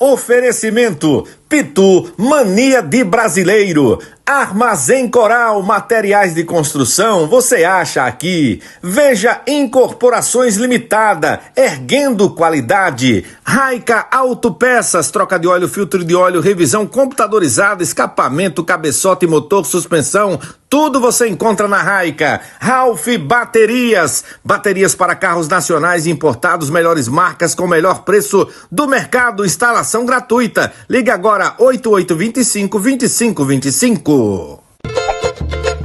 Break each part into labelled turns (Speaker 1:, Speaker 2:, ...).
Speaker 1: Oferecimento Pitu, mania de brasileiro. Armazém Coral, materiais de construção, você acha aqui. Veja Incorporações Limitada, erguendo qualidade. Raica Autopeças, troca de óleo, filtro de óleo, revisão computadorizada, escapamento, cabeçote, motor, suspensão, tudo você encontra na Raica. Ralph Baterias, baterias para carros nacionais e importados, melhores marcas com o melhor preço do mercado, instalação gratuita. Liga agora 8825-2525.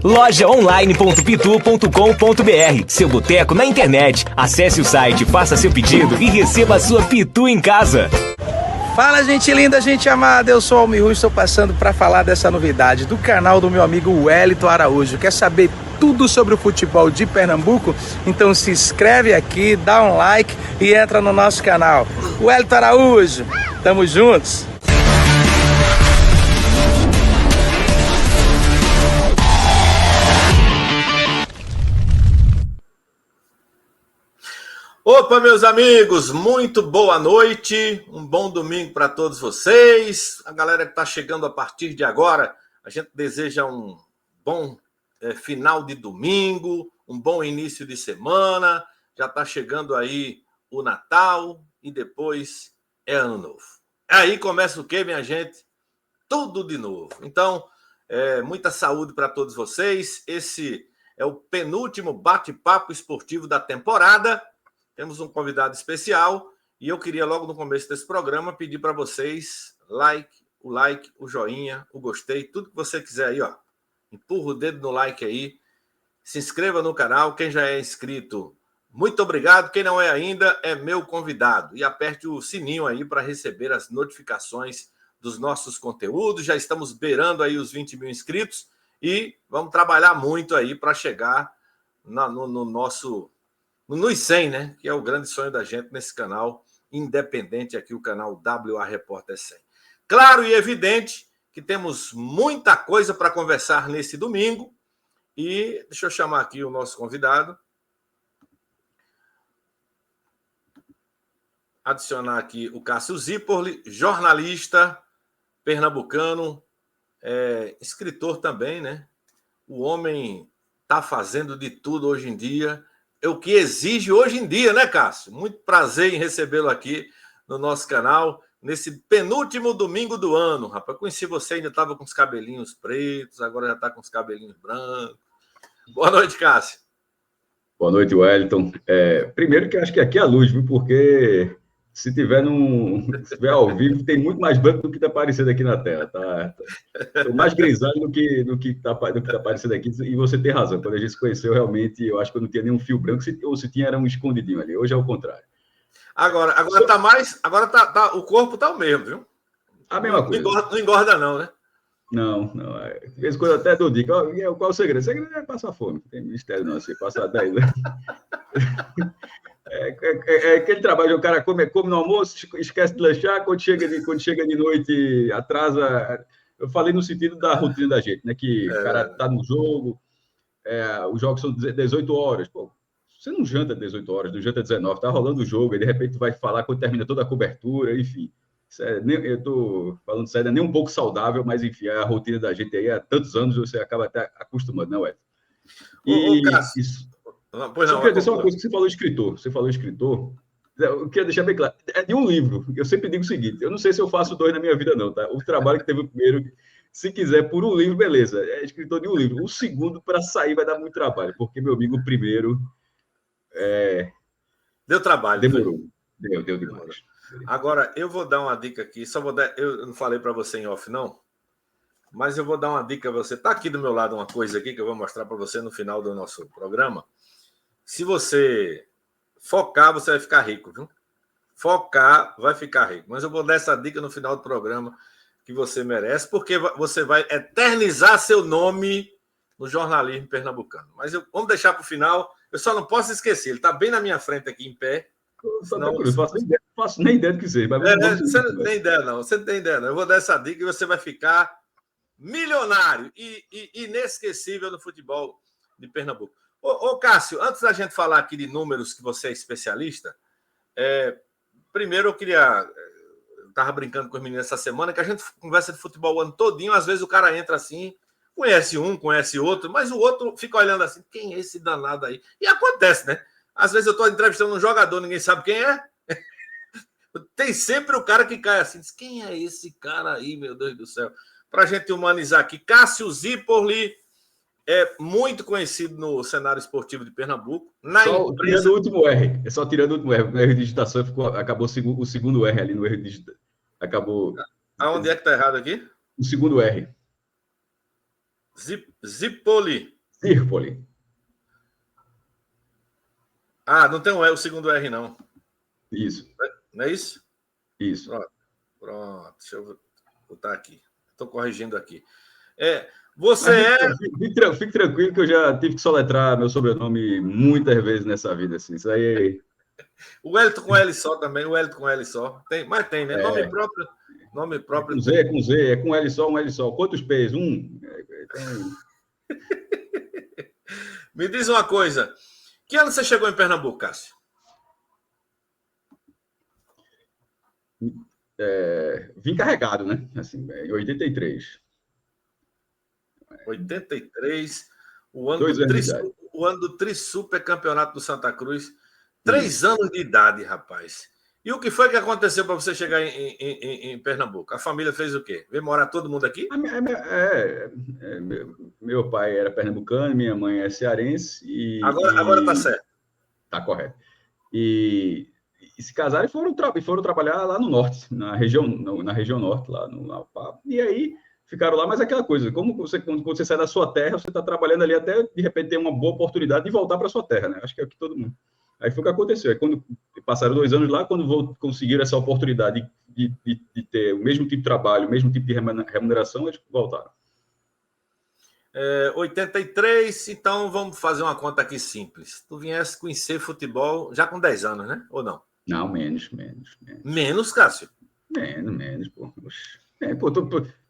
Speaker 2: Lojaonline.pitu.com.br, seu boteco na internet. Acesse o site, faça seu pedido e receba a sua Pitu em casa.
Speaker 3: Fala, gente linda, gente amada, eu sou o Almir Rui, estou passando para falar dessa novidade do canal do meu amigo Wellington Araújo. Quer saber tudo sobre o futebol de Pernambuco? Então se inscreve aqui, dá um like e entra no nosso canal. Wellington Araújo, tamo juntos!
Speaker 1: Opa, meus amigos, muito boa noite, um bom domingo para todos vocês. A galera que está chegando a partir de agora, a gente deseja um bom final de domingo, um bom início de semana. Já está chegando aí o Natal e depois é Ano Novo. Aí começa o quê, minha gente? Tudo de novo. Então, muita saúde para todos vocês. Esse é o penúltimo bate-papo esportivo da temporada. Temos um convidado especial e eu queria logo no começo desse programa pedir para vocês o like, o joinha, o gostei, tudo que você quiser aí, ó. Empurra o dedo no like aí, se inscreva no canal, quem já é inscrito, muito obrigado, quem não é ainda é meu convidado e aperte o sininho aí para receber as notificações dos nossos conteúdos. Já estamos beirando aí os 20 mil inscritos e vamos trabalhar muito aí para chegar nos 100, né? Que é o grande sonho da gente nesse canal independente aqui, o canal WA Repórter 100. Claro e evidente que temos muita coisa para conversar nesse domingo e deixa eu chamar aqui o nosso convidado. Adicionar aqui o Cássio Zipoli, jornalista pernambucano, escritor também, né? O homem está fazendo de tudo hoje em dia. É o que exige hoje em dia, né, Cássio? Muito prazer em recebê-lo aqui no nosso canal, nesse penúltimo domingo do ano, rapaz. Conheci você, ainda estava com os cabelinhos pretos, agora já está com os cabelinhos brancos. Boa noite, Cássio.
Speaker 4: Boa noite, Wellington. Primeiro que eu acho que aqui é a luz, viu? Porque se tiver ao vivo, tem muito mais branco do que está aparecendo aqui na tela, tá? Estou mais grisalho do que está aparecendo aqui, e você tem razão. Quando a gente se conheceu, realmente, eu acho que eu não tinha nenhum fio branco, ou se tinha, era um escondidinho ali. Hoje é o contrário.
Speaker 1: Agora tá mais. Agora o corpo tá o mesmo, viu?
Speaker 4: A mesma coisa.
Speaker 1: Não engorda, não, né?
Speaker 4: Não. De vez em quando eu até dou dica. Qual o segredo? O segredo é passar fome. Não tem mistério, não. Você passa 10 anos. Aquele trabalho, o cara come no almoço, esquece de lanchar, quando chega de noite, atrasa. Eu falei no sentido da rotina da gente, né? Que o cara tá no jogo, os jogos são 18 horas. Pô, você não janta 18 horas, não janta 19, tá rolando o jogo, e de repente tu vai falar quando termina toda a cobertura, enfim. Eu tô falando sério, não é nem um pouco saudável, mas enfim, a rotina da gente aí há tantos anos, você acaba até acostumando, não é? Isso. Pois não, só queria dizer uma coisa que você falou escritor. Eu queria deixar bem claro. É de um livro. Eu sempre digo o seguinte: eu não sei se eu faço 2 na minha vida, não, tá? O trabalho que teve o primeiro, se quiser, por um livro, beleza. É escritor de um livro. O segundo, para sair, vai dar muito trabalho, porque, meu amigo, o primeiro.
Speaker 1: Deu trabalho.
Speaker 4: Demorou. Deu demais.
Speaker 1: Agora, eu vou dar uma dica aqui. Eu não falei para você em off, não. Mas eu vou dar uma dica a você. Tá aqui do meu lado uma coisa aqui que eu vou mostrar para você no final do nosso programa. Se você focar, você vai ficar rico, viu? Focar, vai ficar rico. Mas eu vou dar essa dica no final do programa que você merece, porque você vai eternizar seu nome no jornalismo pernambucano. Mas vamos deixar para o final. Eu só não posso esquecer. Ele está bem na minha frente aqui, em pé.
Speaker 4: Não faço nem ideia do que seja.
Speaker 1: Você não tem ideia, não. Você não tem ideia, não. Eu vou dar essa dica e você vai ficar milionário e inesquecível no futebol de Pernambuco. Ô, Cássio, antes da gente falar aqui de números, que você é especialista, primeiro eu queria tava brincando com os meninos essa semana, que a gente conversa de futebol o ano todinho, às vezes o cara entra assim, conhece um, conhece outro, mas o outro fica olhando assim, quem é esse danado aí? E acontece, né? Às vezes eu estou entrevistando um jogador, ninguém sabe quem é. Tem sempre o cara que cai assim, diz, quem é esse cara aí, meu Deus do céu? Para a gente humanizar aqui, Cássio Zipoli é muito conhecido no cenário esportivo de Pernambuco.
Speaker 4: Tirando o último R. É só tirando o último R. No erro de digitação acabou o segundo R ali no erro de digitação. Acabou.
Speaker 1: Aonde é que tá errado aqui?
Speaker 4: O segundo R.
Speaker 1: Zipoli.
Speaker 4: Zipoli.
Speaker 1: Ah, não tem o segundo R, não.
Speaker 4: Isso.
Speaker 1: Não é isso?
Speaker 4: Isso.
Speaker 1: Pronto. Deixa eu botar aqui. Estou corrigindo aqui. Você
Speaker 4: Fique tranquilo que eu já tive que soletrar meu sobrenome muitas vezes nessa vida. Assim. Isso aí.
Speaker 1: O Wellington com L só também. O Wellington com L só. Mas tem, né? Nome próprio.
Speaker 4: Com Z, é com Z. É com L só, um L só. Quantos P's? Um.
Speaker 1: Me diz uma coisa. Que ano você chegou em Pernambuco, Cássio?
Speaker 4: Vim carregado, né? Assim, em 83.
Speaker 1: 83, o ano do Tri-Super Campeonato do Santa Cruz. 3 anos de idade, rapaz. E o que foi que aconteceu para você chegar em Pernambuco? A família fez o quê? Veio morar todo mundo aqui?
Speaker 4: Meu pai era pernambucano, minha mãe é cearense.
Speaker 1: Agora tá certo.
Speaker 4: Tá correto. E se casaram e foram trabalhar lá no norte, na região norte, lá no Alpá. E aí ficaram lá, mas aquela coisa, quando você sai da sua terra, você está trabalhando ali até, de repente, ter uma boa oportunidade de voltar para sua terra, né? Acho que é o que todo mundo... Aí foi o que aconteceu. Aí, quando passaram 2 anos lá, quando conseguiram essa oportunidade de ter o mesmo tipo de trabalho, o mesmo tipo de remuneração, eles voltaram.
Speaker 1: 83, então vamos fazer uma conta aqui simples. Tu viesse conhecer futebol já com 10 anos, né? Ou não?
Speaker 4: Não, menos.
Speaker 1: Menos, Cássio?
Speaker 4: Menos, pô.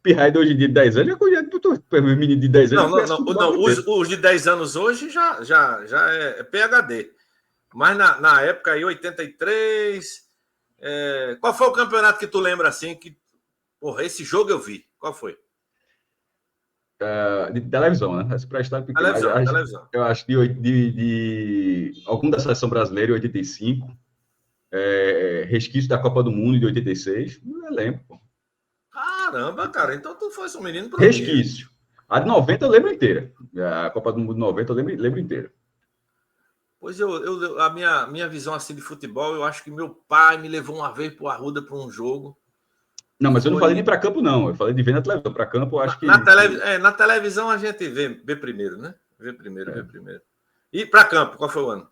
Speaker 4: Pirraia de hoje em dia de 10 anos, já menino de 10 anos.
Speaker 1: Não, os de 10 anos hoje já é PhD. Mas na época aí, 83, qual foi o campeonato que tu lembra assim que, porra, esse jogo eu vi? Qual foi?
Speaker 4: De televisão, né?
Speaker 1: Televisão.
Speaker 4: Eu acho de algum da seleção brasileira em 85, resquício da Copa do Mundo de 86, não lembro, pô.
Speaker 1: Caramba, cara, então tu foi um menino pro
Speaker 4: resquício. A de 90 eu lembro inteira. A Copa do Mundo de 90 eu lembro inteira.
Speaker 1: Pois a minha visão assim de futebol, eu acho que meu pai me levou uma vez pro Arruda para um jogo.
Speaker 4: Não, mas eu não falei de ir para campo, não. Eu falei de ver na televisão. Para campo, eu acho que...
Speaker 1: Na televisão a gente vê primeiro, né? Vê primeiro. E para campo, qual foi o ano?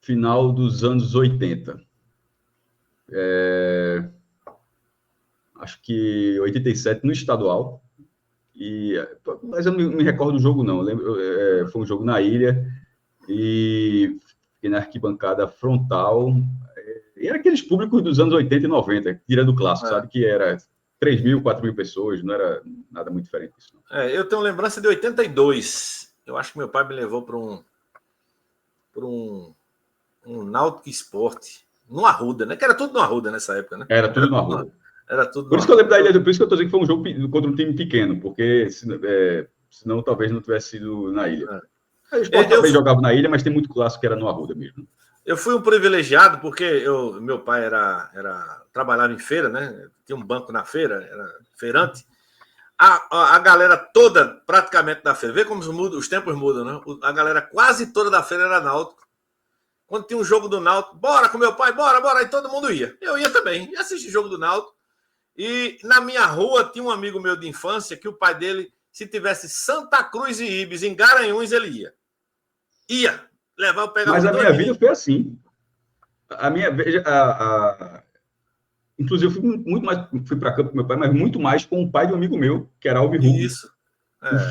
Speaker 4: Final dos anos 80. Acho que 87 no estadual. Mas eu não me recordo do jogo, não. Eu lembro, foi um jogo na ilha e fiquei na arquibancada frontal. E era aqueles públicos dos anos 80 e 90, tirando o clássico, sabe? Que era 3 mil, 4 mil pessoas, não era nada muito diferente disso.
Speaker 1: Eu tenho lembrança de 82. Eu acho que meu pai me levou para um Náutico Esporte, no Arruda, né? Que era tudo no Arruda nessa época, né?
Speaker 4: Era tudo no Arruda.
Speaker 1: Era tudo
Speaker 4: por isso que eu lembro da ilha, por isso que eu estou dizendo que foi um jogo contra um time pequeno, porque senão talvez não tivesse sido na ilha. O Sport também jogava na ilha, mas tem muito clássico que era no Arruda mesmo.
Speaker 1: Eu fui um privilegiado porque meu pai trabalhava em feira, né? Tinha um banco na feira, era feirante. A galera toda, praticamente, da feira, vê como os tempos mudam, né? A galera quase toda da feira era Náutico. Quando tinha um jogo do Náutico, bora com meu pai, bora, e todo mundo ia. Eu ia também, ia assistir jogo do Náutico. E na minha rua tinha um amigo meu de infância que o pai dele, se tivesse Santa Cruz e Ibis em Garanhuns, ele ia.
Speaker 4: Mas a minha vida foi assim. Inclusive, eu fui para campo com meu pai, mas muito mais com o pai de um amigo meu, que era Albi Rubio.
Speaker 1: Isso.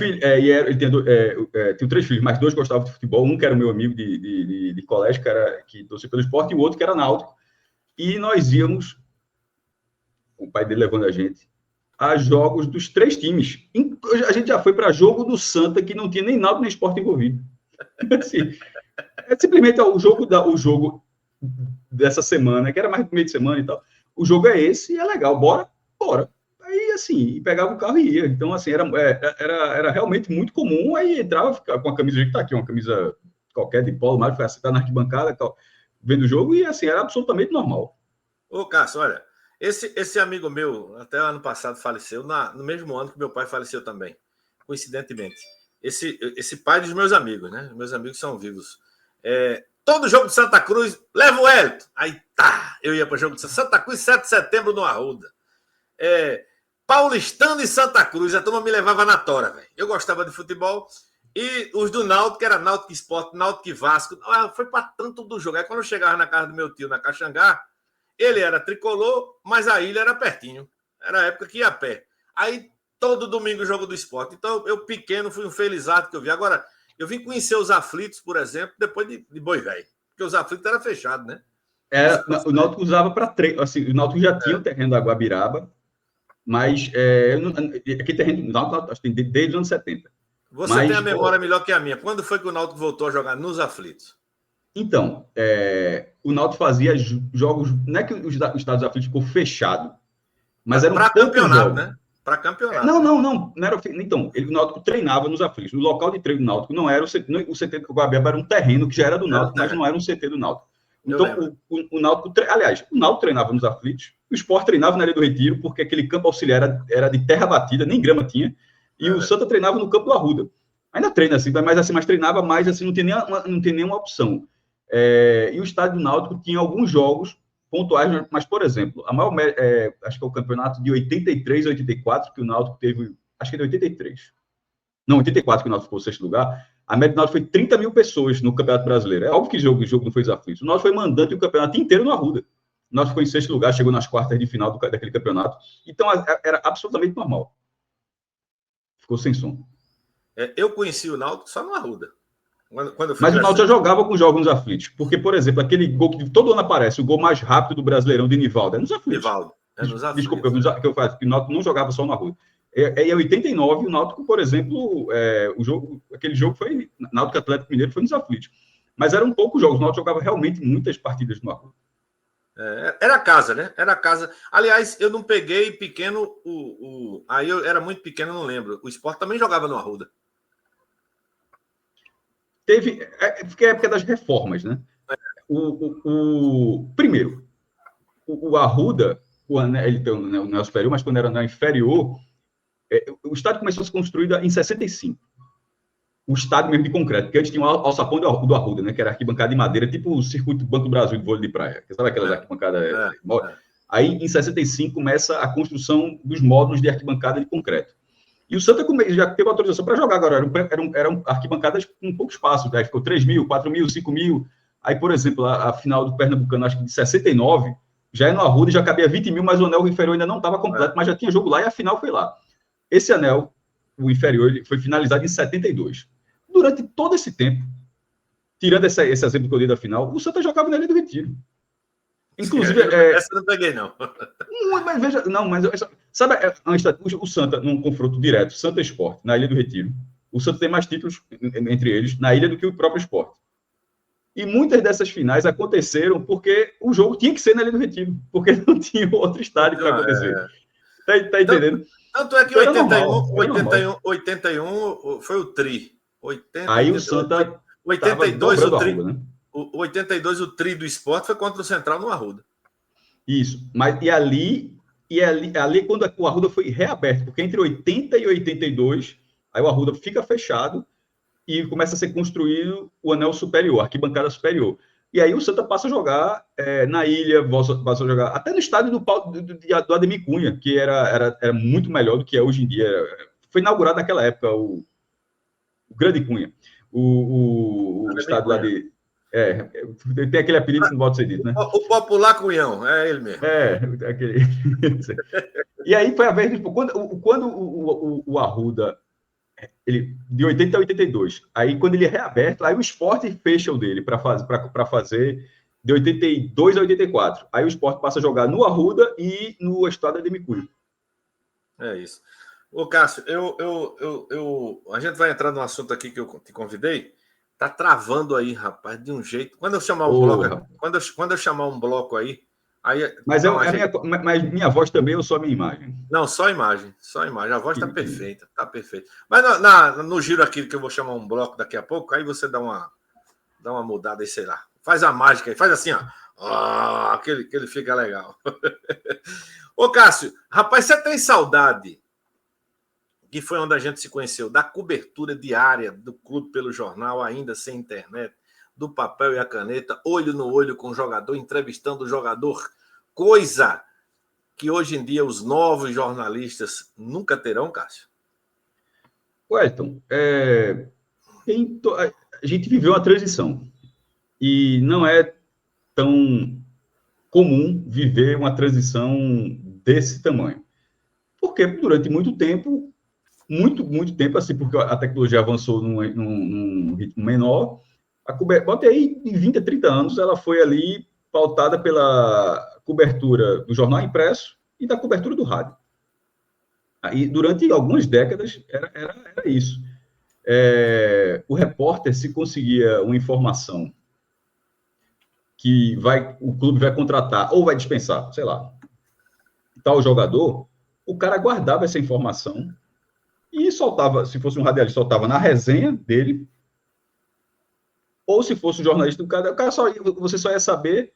Speaker 4: Ele tinha 3 filhos, mas 2 gostavam de futebol. Um que era meu amigo de colégio, que torcia pelo esporte, e o outro que era náutico. E nós íamos, o pai dele levando a gente, a jogos dos 3 times. A gente já foi para jogo do Santa, que não tinha nem náutico nem esporte envolvido. Assim, simplesmente o jogo dessa semana, que era mais do meio de semana e tal. o jogo é esse e é legal, bora. Aí, assim, e pegava o carro e ia. Então, assim, era realmente muito comum, aí entrava, ficava com a camisa, a gente tá aqui, uma camisa qualquer de polo, mas foi sentar na arquibancada, vendo o jogo, e assim, era absolutamente normal.
Speaker 1: Ô, Cássio, olha, esse amigo meu, até ano passado faleceu, no mesmo ano que meu pai faleceu também, coincidentemente. Esse pai dos meus amigos, né? Meus amigos são vivos. Todo jogo de Santa Cruz, leva o Hélito. Aí tá, eu ia para o jogo de Santa Cruz, 7 de setembro, no Arruda. Paulistano e Santa Cruz, a turma me levava na tora, velho. Eu gostava de futebol. E os do Náutico, que era Náutico Esporte, Náutico e Vasco, foi para tanto do jogo. Aí quando eu chegava na casa do meu tio, na Caxangá, ele era tricolor, mas a ilha era pertinho. Era a época que ia a pé. Aí todo domingo o jogo do Esporte. Então eu pequeno fui um felizardo que eu vi. Agora, eu vim conhecer os Aflitos, por exemplo, depois de Boi Velho. Porque os Aflitos eram fechados, né?
Speaker 4: O Náutico usava para treino. Assim, o Náutico já tinha o terreno da Guabiraba, mas aquele terreno do Náutico acho que tem desde os anos 70.
Speaker 1: Você tem a memória melhor que a minha. Quando foi que o Náutico voltou a jogar nos Aflitos?
Speaker 4: Então, o Náutico fazia jogos... Não é que o Estádio dos Aflitos ficou fechado, mas era
Speaker 1: para campeonato, né? Para campeonato.
Speaker 4: Não era... Então, o Náutico treinava nos Aflitos. O local de treino do Náutico não era o CT do Guabiaba, era um terreno que já era do Náutico, mas não era um CT do Náutico. Então, o Náutico... Aliás, o Náutico treinava nos Aflitos, o Sport treinava na Ilha do Retiro, porque aquele campo auxiliar era de terra batida, nem grama tinha, e o Santa treinava no campo do Arruda. Ainda treina assim, mas treinava mais assim, não tem nenhuma opção. E o estádio do Náutico tinha alguns jogos pontuais, mas, por exemplo, acho que é o campeonato de 83 a 84, que o Náutico teve, acho que é de 83. Não, 84 que o Náutico ficou em sexto lugar. A média do Náutico foi 30 mil pessoas no Campeonato Brasileiro. É óbvio que o jogo não foi aflitos. O Náutico foi mandante o campeonato inteiro no Arruda. O Náutico ficou em sexto lugar, chegou nas quartas de final daquele campeonato. Então, era absolutamente normal. Ficou sem som.
Speaker 1: Eu conheci o Náutico só no Arruda.
Speaker 4: Mas o Náutico já jogava com jogos nos aflitos. Porque, por exemplo, aquele gol que todo ano aparece, o gol mais rápido do Brasileirão de Nivaldo, é nos aflitos. Desculpa, que eu faço, que o Náutico não jogava só no Arruda. Em 89, o Náutico, por exemplo, aquele jogo foi... Náutico Atlético Mineiro foi nos aflitos. Mas eram poucos jogos. O Náutico jogava realmente muitas partidas no Arruda.
Speaker 1: Era casa, né? Era casa. Aliás, eu não peguei pequeno aí eu era muito pequeno, não lembro. O Sport também jogava no Arruda.
Speaker 4: Porque é a época das reformas, né? Primeiro, o Arruda, ele tem o anel superior, mas quando era anel inferior, o estádio começou a ser construído em 65. O estádio mesmo de concreto, porque antes tinha um alçapão do Arruda, né? Que era arquibancada de madeira, tipo o circuito do Banco do Brasil de vôlei de praia. Sabe aquelas arquibancadas? Aí, em 65, começa a construção dos módulos de arquibancada de concreto. E o Santa já teve autorização para jogar agora. Eram arquibancadas com pouco espaço. Né? Ficou 3 mil, 4 mil, 5 mil. Aí, por exemplo, a final do Pernambucano, acho que de 69, já é no Arruda, já cabia 20 mil, mas o anel inferior ainda não estava completo, mas já tinha jogo lá e a final foi lá. Esse anel, o inferior, ele foi finalizado em 72. Durante todo esse tempo, tirando esse exemplo que eu dei da final, o Santa jogava na Ilha do Retiro. Inclusive...
Speaker 1: Essa eu não peguei, não.
Speaker 4: Mas veja... Não, mas... Sabe, o Santa, num confronto direto, Santa Sport, na Ilha do Retiro, o Santa tem mais títulos entre eles na ilha do que o próprio Sport. E muitas dessas finais aconteceram porque o jogo tinha que ser na Ilha do Retiro, porque não tinha outro estádio para acontecer. Tá entendendo?
Speaker 1: Tanto é que 81 foi o tri. 80,
Speaker 4: aí o Santa
Speaker 1: 82 o tri.
Speaker 4: Arruda, né?
Speaker 1: O 82 o tri do Sport foi contra o Central no Arruda.
Speaker 4: Isso. Mas ali quando o Arruda foi reaberto, porque entre 80 e 82, aí o Arruda fica fechado e começa a ser construído o anel superior, a arquibancada superior. E aí o Santa passa a jogar na ilha, passa a jogar até no estádio do Ademir Cunha, que era muito melhor do que é hoje em dia. Foi inaugurado naquela época o Grande Cunha, o estádio lá de... tem aquele apelido que não pode ser dito, né?
Speaker 1: O popular Cunhão, é ele mesmo.
Speaker 4: Aquele... E aí foi a vez... Quando o Arruda... de 80 a 82. Aí, quando ele é reaberto, aí o Sport fecha o dele para fazer de 82 a 84. Aí o Sport passa a jogar no Arruda e no estádio de Micuí.
Speaker 1: É isso. Ô, Cássio, a gente vai entrar num assunto aqui que eu te convidei. Tá travando aí, rapaz, de um jeito. Quando eu chamar um bloco, quando eu chamar um bloco aí,
Speaker 4: Mas, mas minha voz também ou só minha imagem?
Speaker 1: Não, só imagem. A voz está perfeita, tá perfeita. Mas no giro aqui, que eu vou chamar um bloco daqui a pouco, aí você dá uma mudada aí, sei lá. Faz a mágica aí, faz assim, ó. Que ele fica legal. Ô, Cássio, rapaz, você tem saudade, que foi onde a gente se conheceu, da cobertura diária do clube pelo jornal, ainda sem internet, do papel e a caneta, olho no olho com o jogador, entrevistando o jogador, coisa que hoje em dia os novos jornalistas nunca terão, Cássio?
Speaker 4: Wellington, a gente viveu uma transição e não é tão comum viver uma transição desse tamanho. Porque durante muito tempo, assim, porque a tecnologia avançou num ritmo menor, bota aí, de 20 a 30 anos, ela foi ali pautada pela cobertura do jornal impresso e da cobertura do rádio. Aí, durante algumas décadas, era isso. O repórter, se conseguia uma informação que o clube vai contratar ou vai dispensar, sei lá, tal jogador, o cara guardava essa informação e soltava, se fosse um radialista, soltava na resenha dele, ou se fosse um jornalista do cara, você só ia saber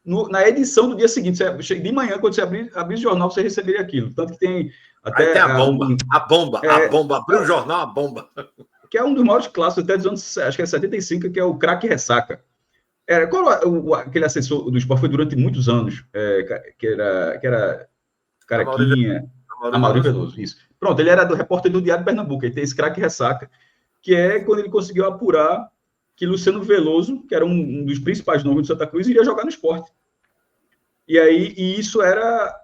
Speaker 4: na edição do dia seguinte. De manhã, quando você abrir o jornal, você receberia aquilo. Tanto que tem até...
Speaker 1: Aí tem a bomba. Abriu o jornal, a bomba.
Speaker 4: Que é um dos maiores clássicos até dos anos, acho que é 75, que é o craque ressaca. Aquele assessor do esporte foi durante muitos anos, que era carequinha, Amaury Veloso, isso. Pronto, ele era do repórter do Diário de Pernambuco, ele tem esse craque ressaca, que é quando ele conseguiu apurar que Luciano Veloso, que era um dos principais nomes do Santa Cruz, iria jogar no esporte. E isso era,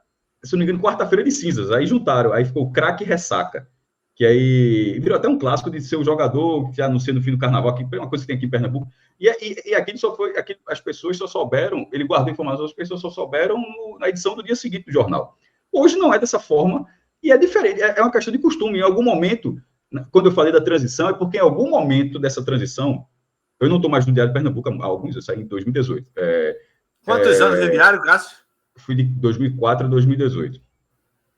Speaker 4: se não me engano, quarta-feira de cinzas. Aí juntaram, aí ficou o craque ressaca, que aí virou até um clássico de ser o jogador que anuncia no fim do carnaval, que é uma coisa que tem aqui em Pernambuco. E aquilo as pessoas só souberam, ele guardou informações, as pessoas só souberam na edição do dia seguinte do jornal. Hoje não é dessa forma, e é diferente, é uma questão de costume. Em algum momento, quando eu falei da transição, é porque em algum momento dessa transição, eu não estou mais no Diário de Pernambuco há alguns, eu saí em 2018.
Speaker 1: Quantos anos de Diário, Cássio?
Speaker 4: Fui de 2004 a 2018.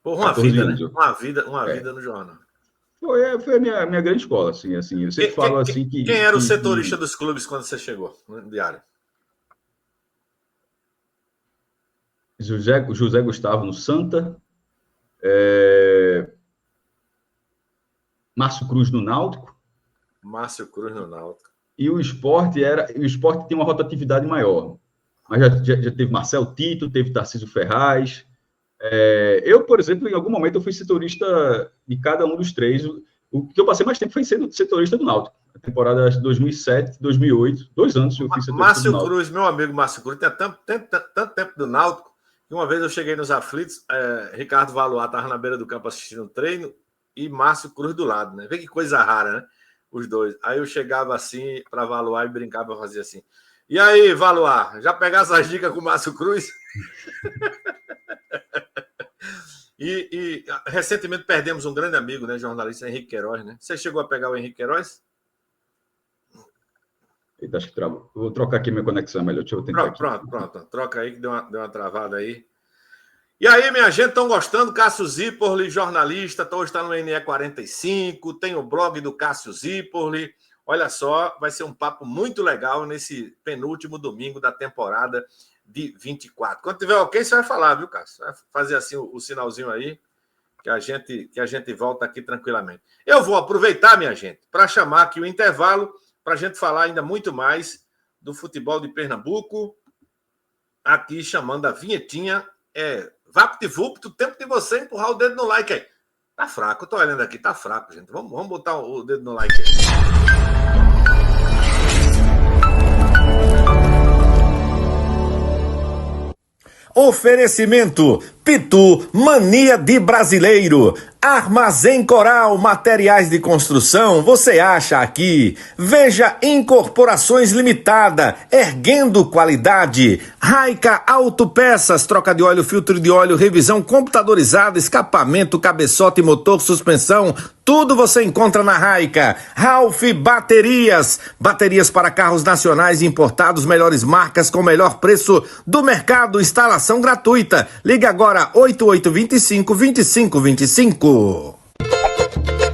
Speaker 1: Porra, uma vida, anos, né? Uma vida no jornal.
Speaker 4: Foi a minha grande escola, assim. Eu sempre falo assim que...
Speaker 1: Quem era o setorista dos clubes quando você chegou no Diário?
Speaker 4: José Gustavo no Santa, Márcio Cruz no Náutico. E o esporte tem uma rotatividade maior. Mas já teve Marcel Tito, teve Tarcísio Ferraz. Eu, por exemplo, em algum momento eu fui setorista de cada um dos três. O que eu passei mais tempo foi sendo setorista do Náutico. A temporada de 2007, 2008, 2 anos eu fui setorista do Náutico.
Speaker 1: Márcio Cruz, meu amigo Márcio Cruz, tem tanto tempo do Náutico, que uma vez eu cheguei nos aflitos, Ricardo Valois estava na beira do campo assistindo um treino, e Márcio Cruz do lado, né? Vê que coisa rara, né? Os dois. Aí eu chegava assim para Valois e brincava, fazia assim. E aí, Valois, já pegasse as dicas com o Márcio Cruz? e recentemente perdemos um grande amigo, né, jornalista Henrique Queiroz, né? Você chegou a pegar o Henrique Queiroz?
Speaker 4: Eita, acho que travou. Eu vou trocar aqui minha conexão, melhor. Deixa eu tentar.
Speaker 1: Pronto. Troca aí que deu uma travada aí. E aí, minha gente, estão gostando? Cássio Zipoli, jornalista, hoje está no NE45, tem o blog do Cássio Zipoli. Olha só, vai ser um papo muito legal nesse penúltimo domingo da temporada de 24. Quando tiver ok, você vai falar, viu, Cássio? Vai fazer assim o sinalzinho aí, que a gente volta aqui tranquilamente. Eu vou aproveitar, minha gente, para chamar aqui o intervalo, para a gente falar ainda muito mais do futebol de Pernambuco. Aqui chamando a vinhetinha, VaptVupt, o tempo de você empurrar o dedo no like aí. Tá fraco, eu tô olhando aqui, tá fraco, gente. Vamos botar o dedo no like aí.
Speaker 2: Oferecimento
Speaker 1: Pitu, mania de brasileiro. Armazém Coral, materiais de construção, você acha aqui. Veja Incorporações Limitada, erguendo qualidade. Raica Autopeças, troca de óleo, filtro de óleo, revisão computadorizada, escapamento, cabeçote, motor, suspensão, tudo você encontra na Raica. Ralph Baterias, baterias para carros nacionais e importados, melhores marcas com melhor preço do mercado, instalação gratuita. Liga agora 8825-2525.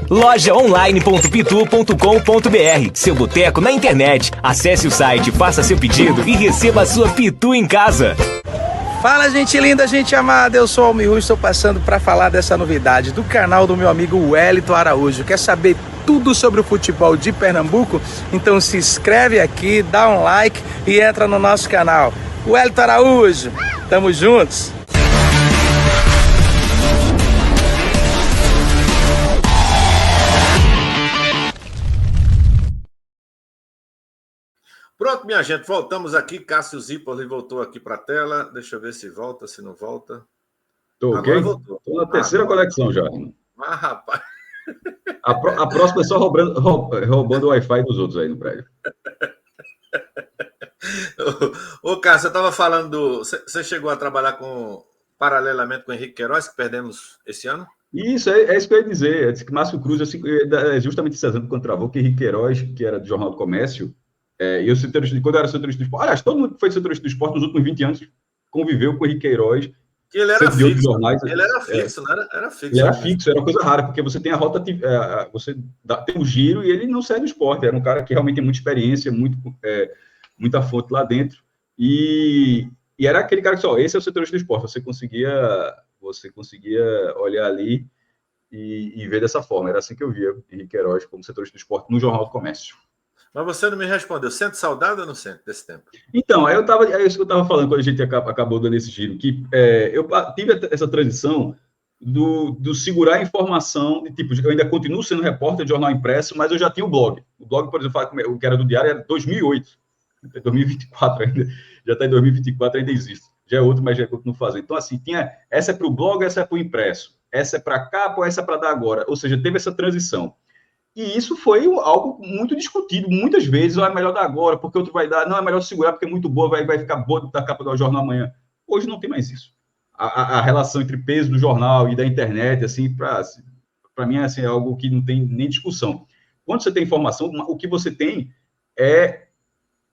Speaker 2: Lojaonline.pitu.com.br, seu boteco na internet. Acesse o site, faça seu pedido e receba a sua Pitu em casa.
Speaker 3: Fala, gente linda, gente amada, eu sou o Almir Rui, estou passando para falar dessa novidade do canal do meu amigo Wellington Araújo. Quer saber tudo sobre o futebol de Pernambuco? Então se inscreve aqui, dá um like e entra no nosso canal. Wellington Araújo, tamo juntos!
Speaker 1: Pronto, minha gente, voltamos aqui. Cássio Zipoli voltou aqui para a tela. Deixa eu ver se volta, se não volta.
Speaker 4: Tô
Speaker 1: Agora
Speaker 4: ok?
Speaker 1: voltou.
Speaker 4: Tô na terceira conexão já.
Speaker 1: Ah, rapaz.
Speaker 4: A próxima é só roubando o Wi-Fi dos outros aí no prédio.
Speaker 1: Ô, Cássio, eu estava falando Você chegou a trabalhar paralelamente com o Henrique Queiroz, que perdemos esse ano?
Speaker 4: Isso, é isso que eu ia dizer. Eu disse que Márcio Cruz, é justamente esse exemplo quando travou, que Henrique Queiroz, que era do Jornal do Comércio, e eu, quando eu era setorista do esporte, aliás, todo mundo que foi setorista do esporte nos últimos 20 anos conviveu com o Henrique Queiroz.
Speaker 1: Que ele era fixo.
Speaker 4: Jornais,
Speaker 1: ele era fixo, não era? Era fixo.
Speaker 4: Ele era fixo, era uma coisa rara, porque você tem a rota, você tem o giro e ele não sai do esporte. Era um cara que realmente tem muita experiência, muita fonte lá dentro. E era aquele cara que só, esse é o setorista do esporte. Você conseguia olhar ali e ver dessa forma. Era assim que eu via Henrique Queiroz como setorista do esporte no Jornal do Comércio.
Speaker 1: Mas você não me respondeu. Sente saudade ou não sente desse tempo?
Speaker 4: Então, é isso que eu estava falando quando a gente acabou dando esse giro, que eu tive essa transição do segurar a informação, de tipo, eu ainda continuo sendo repórter de jornal impresso, mas eu já tinha o blog. O blog, por exemplo, o que era do Diário, era 2008, 2024 ainda, já está em 2024, ainda existe. Já é outro, mas já continuo fazendo. Então, assim, essa é para o blog, essa é para o impresso, essa é para cá, ou essa é para dar agora. Ou seja, teve essa transição. E isso foi algo muito discutido, muitas vezes, é melhor dar agora, porque outro vai dar, não, é melhor segurar, porque é muito boa, vai ficar boa da capa do jornal amanhã. Hoje não tem mais isso. A relação entre peso do jornal e da internet, assim, para mim, assim, é algo que não tem nem discussão. Quando você tem informação, o que você tem é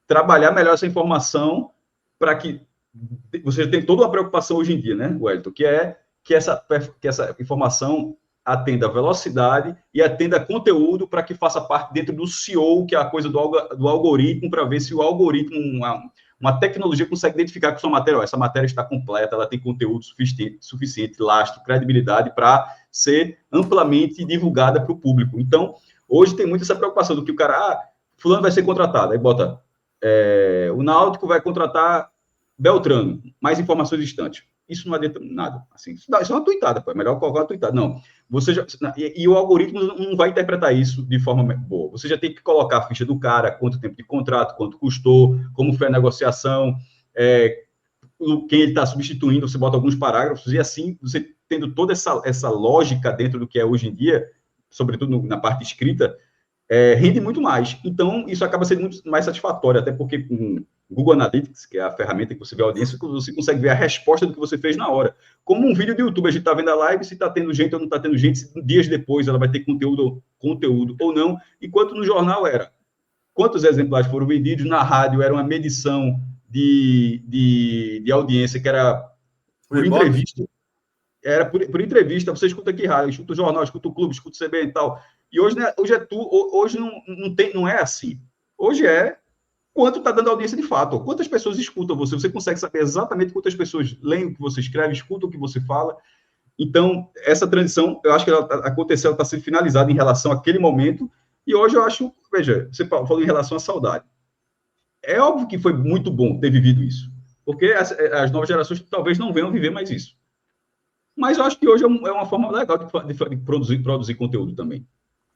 Speaker 4: trabalhar melhor essa informação para que você tem toda uma preocupação hoje em dia, né, Wellington, que essa informação atenda velocidade e atenda conteúdo para que faça parte dentro do SEO, que é a coisa do algoritmo, para ver se o algoritmo, uma tecnologia consegue identificar que sua matéria, essa matéria está completa, ela tem conteúdo suficiente, lastro, credibilidade para ser amplamente divulgada para o público. Então, hoje tem muito essa preocupação do que o cara, fulano vai ser contratado, aí bota, o Náutico vai contratar Beltrano, mais informações distantes. Isso não adianta nada. Assim, isso é uma tuitada, pô. É melhor colocar uma tuitada. Não. E o algoritmo não vai interpretar isso de forma boa. Você já tem que colocar a ficha do cara, quanto tempo de contrato, quanto custou, como foi a negociação, quem ele está substituindo, você bota alguns parágrafos, e assim, você tendo toda essa lógica dentro do que é hoje em dia, sobretudo na parte escrita, rende muito mais. Então, isso acaba sendo muito mais satisfatório, até porque com Google Analytics, que é a ferramenta que você vê a audiência, você consegue ver a resposta do que você fez na hora. Como um vídeo do YouTube, a gente está vendo a live, se está tendo gente ou não está tendo gente, se dias depois ela vai ter conteúdo ou não, enquanto no jornal era quantos exemplares foram vendidos, na rádio era uma medição de audiência, que era por entrevista. Era por entrevista, você escuta aqui rádio, escuta o jornal, escuta o clube, escuta o CB e tal. E hoje, né, hoje não é assim. Hoje quanto está dando audiência de fato. Quantas pessoas escutam você? Você consegue saber exatamente quantas pessoas leem o que você escreve, escutam o que você fala. Então, essa transição, eu acho que ela aconteceu, ela está sendo finalizada em relação àquele momento. E hoje eu acho, veja, você falou em relação à saudade. É óbvio que foi muito bom ter vivido isso. Porque as novas gerações talvez não venham viver mais isso. Mas eu acho que hoje é uma forma legal de produzir conteúdo também.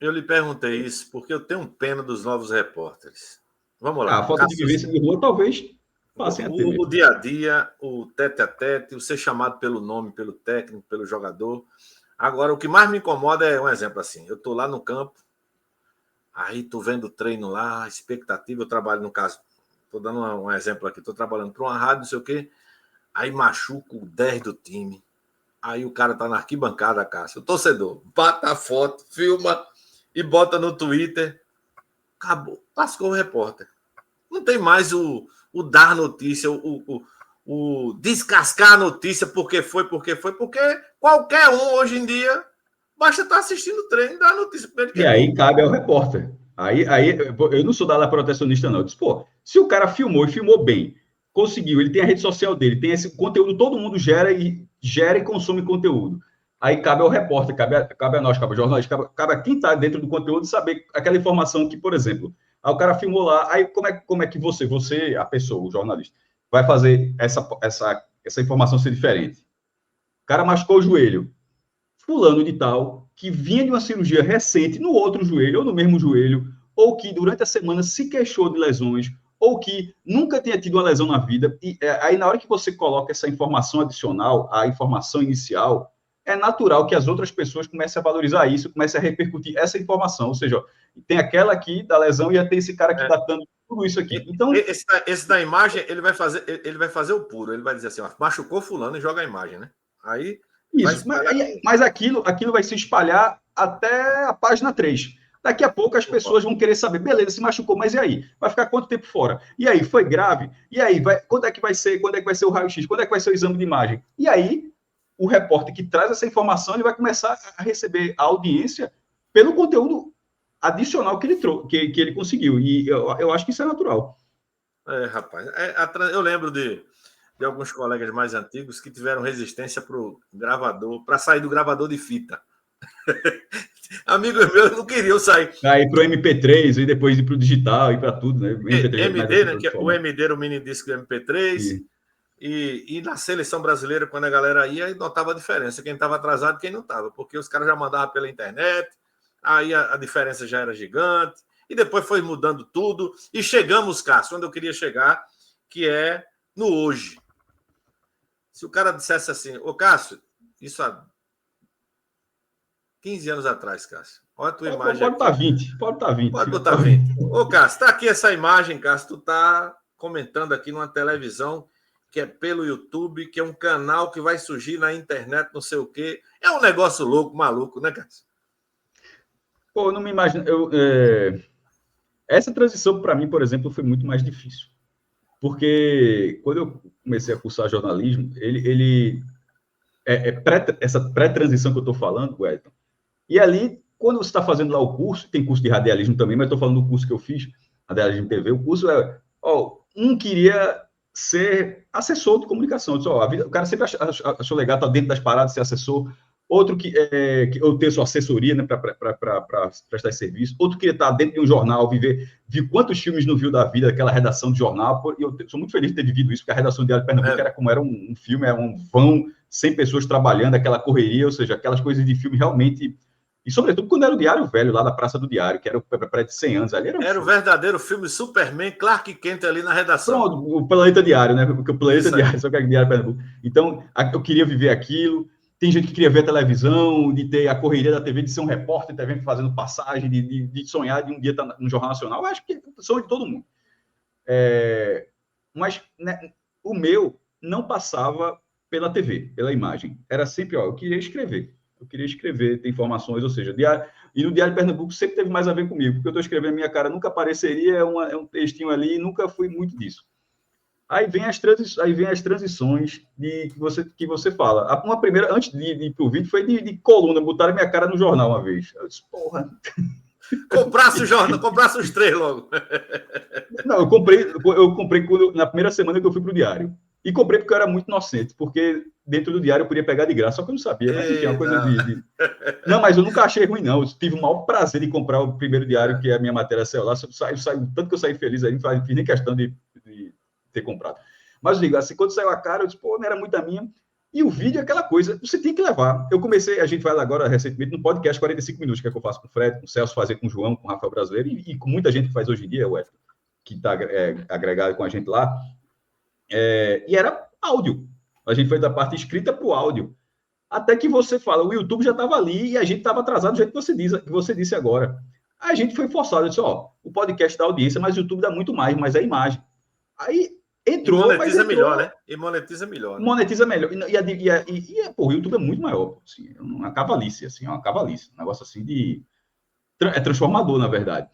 Speaker 1: Eu lhe perguntei isso porque eu tenho pena dos novos repórteres. Vamos lá.
Speaker 4: A falta de vivência de rua, talvez. Passem a ter mesmo.
Speaker 1: O dia a dia, o tete a tete, o ser chamado pelo nome, pelo técnico, pelo jogador. Agora, o que mais me incomoda é um exemplo assim. Eu tô lá no campo, aí tô vendo o treino lá, expectativa, eu trabalho no caso, tô dando um exemplo aqui, tô trabalhando para uma rádio, não sei o quê, aí machuco o 10 do time. Aí o cara tá na arquibancada, Cássio. O torcedor bata a foto, filma e bota no Twitter. Acabou. Lascou o repórter. Não tem mais o dar notícia, o descascar a notícia porque porque qualquer um hoje em dia basta estar assistindo o treino e dar a notícia para ele.
Speaker 4: E aí cabe ao repórter. Aí eu não sou da ala protecionista, não. Eu disse, pô, se o cara filmou e filmou bem, conseguiu, ele tem a rede social dele, tem esse conteúdo, todo mundo gera e consome conteúdo. Aí cabe ao repórter, cabe a nós, cabe ao jornalista, cabe a quem está dentro do conteúdo saber aquela informação que, por exemplo, o cara filmou lá, aí como é que você, a pessoa, o jornalista, vai fazer essa informação ser diferente? O cara machucou o joelho. Fulano de tal, que vinha de uma cirurgia recente no outro joelho, ou no mesmo joelho, ou que durante a semana se queixou de lesões, ou que nunca tinha tido uma lesão na vida, e aí na hora que você coloca essa informação adicional, a informação inicial, é natural que as outras pessoas comecem a valorizar isso, comecem a repercutir essa informação, ou seja, tem aquela aqui da lesão e tem esse cara que está dando tudo isso aqui. Então,
Speaker 1: esse da imagem, ele vai fazer o puro, ele vai dizer assim, ó, machucou fulano e joga a imagem, né? Aí
Speaker 4: isso, mas aquilo vai se espalhar até a página 3. Daqui a pouco as pessoas vão querer saber, beleza, se machucou, mas e aí? Vai ficar quanto tempo fora? E aí, foi grave? E aí, quando é que vai ser o raio-x? Quando é que vai ser o exame de imagem? E aí, o repórter que traz essa informação, ele vai começar a receber a audiência pelo conteúdo adicional que ele conseguiu. E eu acho que isso é natural.
Speaker 1: Rapaz, eu lembro de alguns colegas mais antigos que tiveram resistência para o gravador, para sair do gravador de fita. Amigos meus não queriam sair.
Speaker 4: Aí para o MP3 e depois ir para o digital e para tudo, né?
Speaker 1: MD, né? O MD era o mini disco do MP3. E na seleção brasileira, quando a galera ia, notava a diferença. Quem estava atrasado e quem não estava. Porque os caras já mandavam pela internet, aí a diferença já era gigante. E depois foi mudando tudo. E chegamos, Cássio, onde eu queria chegar, que é no hoje. Se o cara dissesse assim, ô Cássio, isso há 15 anos atrás, Cássio. Olha a tua imagem.
Speaker 4: Pode botar 20.
Speaker 1: Pode botar 20. Ô, Cássio, tá aqui essa imagem, Cássio. Tu tá comentando aqui numa televisão que é pelo YouTube, que é um canal que vai surgir na internet, não sei o quê. É um negócio louco, maluco, né, Cássio?
Speaker 4: Pô, eu não me imagino. Essa transição, para mim, por exemplo, foi muito mais difícil. Porque quando eu comecei a cursar jornalismo, essa pré-transição que eu estou falando, Wellington, e ali, quando você está fazendo lá o curso, tem curso de radialismo também, mas estou falando do curso que eu fiz, Radialismo TV, o curso um queria ser assessor de comunicação, o cara sempre achou legal estar dentro das paradas, ser assessor, outro que eu ter sua assessoria, né, para prestar esse serviço, outro queria estar dentro de um jornal, viu quantos filmes não viu da vida, aquela redação de jornal, e eu sou muito feliz de ter vivido isso, porque a redação do Diário de Pernambuco era como era um filme, era um vão, 100 pessoas trabalhando, aquela correria, ou seja, aquelas coisas de filme realmente, e sobretudo quando era o Diário Velho, lá da Praça do Diário, que era o prédio de 100 anos, ali era
Speaker 1: o verdadeiro filme Superman, Clark Kent ali na redação.
Speaker 4: Pronto, o Planeta Diário, né, porque o Planeta Diário, só que é Diário de Pernambuco. Então, eu queria viver aquilo. Tem gente que queria ver a televisão, de ter a correria da TV, de ser um repórter de TV fazendo passagem, de sonhar de um dia estar no Jornal Nacional. Eu acho que é o sonho de todo mundo. Mas né, o meu não passava pela TV, pela imagem. Era sempre, eu queria escrever, ter informações, ou seja, e no Diário de Pernambuco sempre teve mais a ver comigo, porque eu estou escrevendo, minha cara nunca apareceria, é um textinho ali, nunca fui muito disso. Aí vem as transições que você fala. Uma primeira, antes de ir para o vídeo, foi de coluna, botaram minha cara no jornal uma vez. Eu disse, porra.
Speaker 1: Comprasse o jornal, comprasse os 3 logo.
Speaker 4: Não, eu comprei na primeira semana que eu fui para o Diário. E comprei porque eu era muito inocente, porque dentro do Diário eu podia pegar de graça, só que eu não sabia. Mas enfim, é uma coisa Não, mas eu nunca achei ruim, não. Eu tive o maior prazer de comprar o primeiro Diário, que é a minha matéria celular. Tanto que eu saí feliz aí, não fiz nem questão de ter comprado. Mas eu digo, assim, quando saiu a cara, eu disse, pô, não era muito a minha. E o vídeo é aquela coisa, você tem que levar. Eu comecei, a gente faz agora recentemente no podcast 45 minutos, que é que eu faço com o Fred, com o Celso, fazer com o João, com o Rafael Brasileiro, e com muita gente que faz hoje em dia, que está agregado com a gente lá. E era áudio. A gente foi da parte escrita para o áudio. Até que você fala, o YouTube já estava ali e a gente estava atrasado do jeito que você disse agora. A gente foi forçado, disse, o podcast dá audiência, mas o YouTube dá muito mais, mas é imagem. Aí entrou,
Speaker 1: e monetiza melhor, né? E monetiza melhor. Né?
Speaker 4: Monetiza melhor. O YouTube é muito maior. Assim, uma cavalice, assim, uma cavalice. Um negócio assim de... É transformador, na verdade.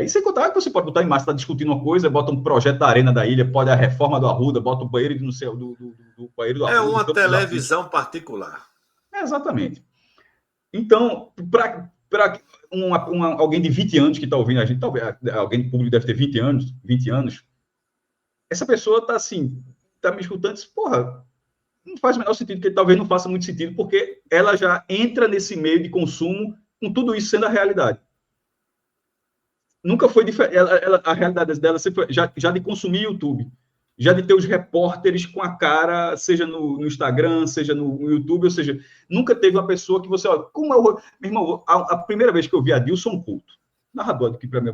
Speaker 4: E sem contar que você pode botar em massa, está discutindo uma coisa, bota um projeto da Arena da Ilha, pode a reforma do Arruda, bota o banheiro do banheiro do Arruda.
Speaker 1: É uma televisão particular.
Speaker 4: Exatamente. Então, para alguém de 20 anos que está ouvindo a gente, talvez alguém de público deve ter 20 anos, essa pessoa está assim, está me escutando e diz, porra, não faz o menor sentido, porque talvez não faça muito sentido, porque ela já entra nesse meio de consumo com tudo isso sendo a realidade. Nunca foi diferente. A realidade dela sempre foi já de consumir YouTube, já de ter os repórteres com a cara, seja no Instagram, seja no YouTube, ou seja, nunca teve uma pessoa que você, como é o... Meu irmão, a primeira vez que eu vi Adilson Couto, narrador aqui para mim,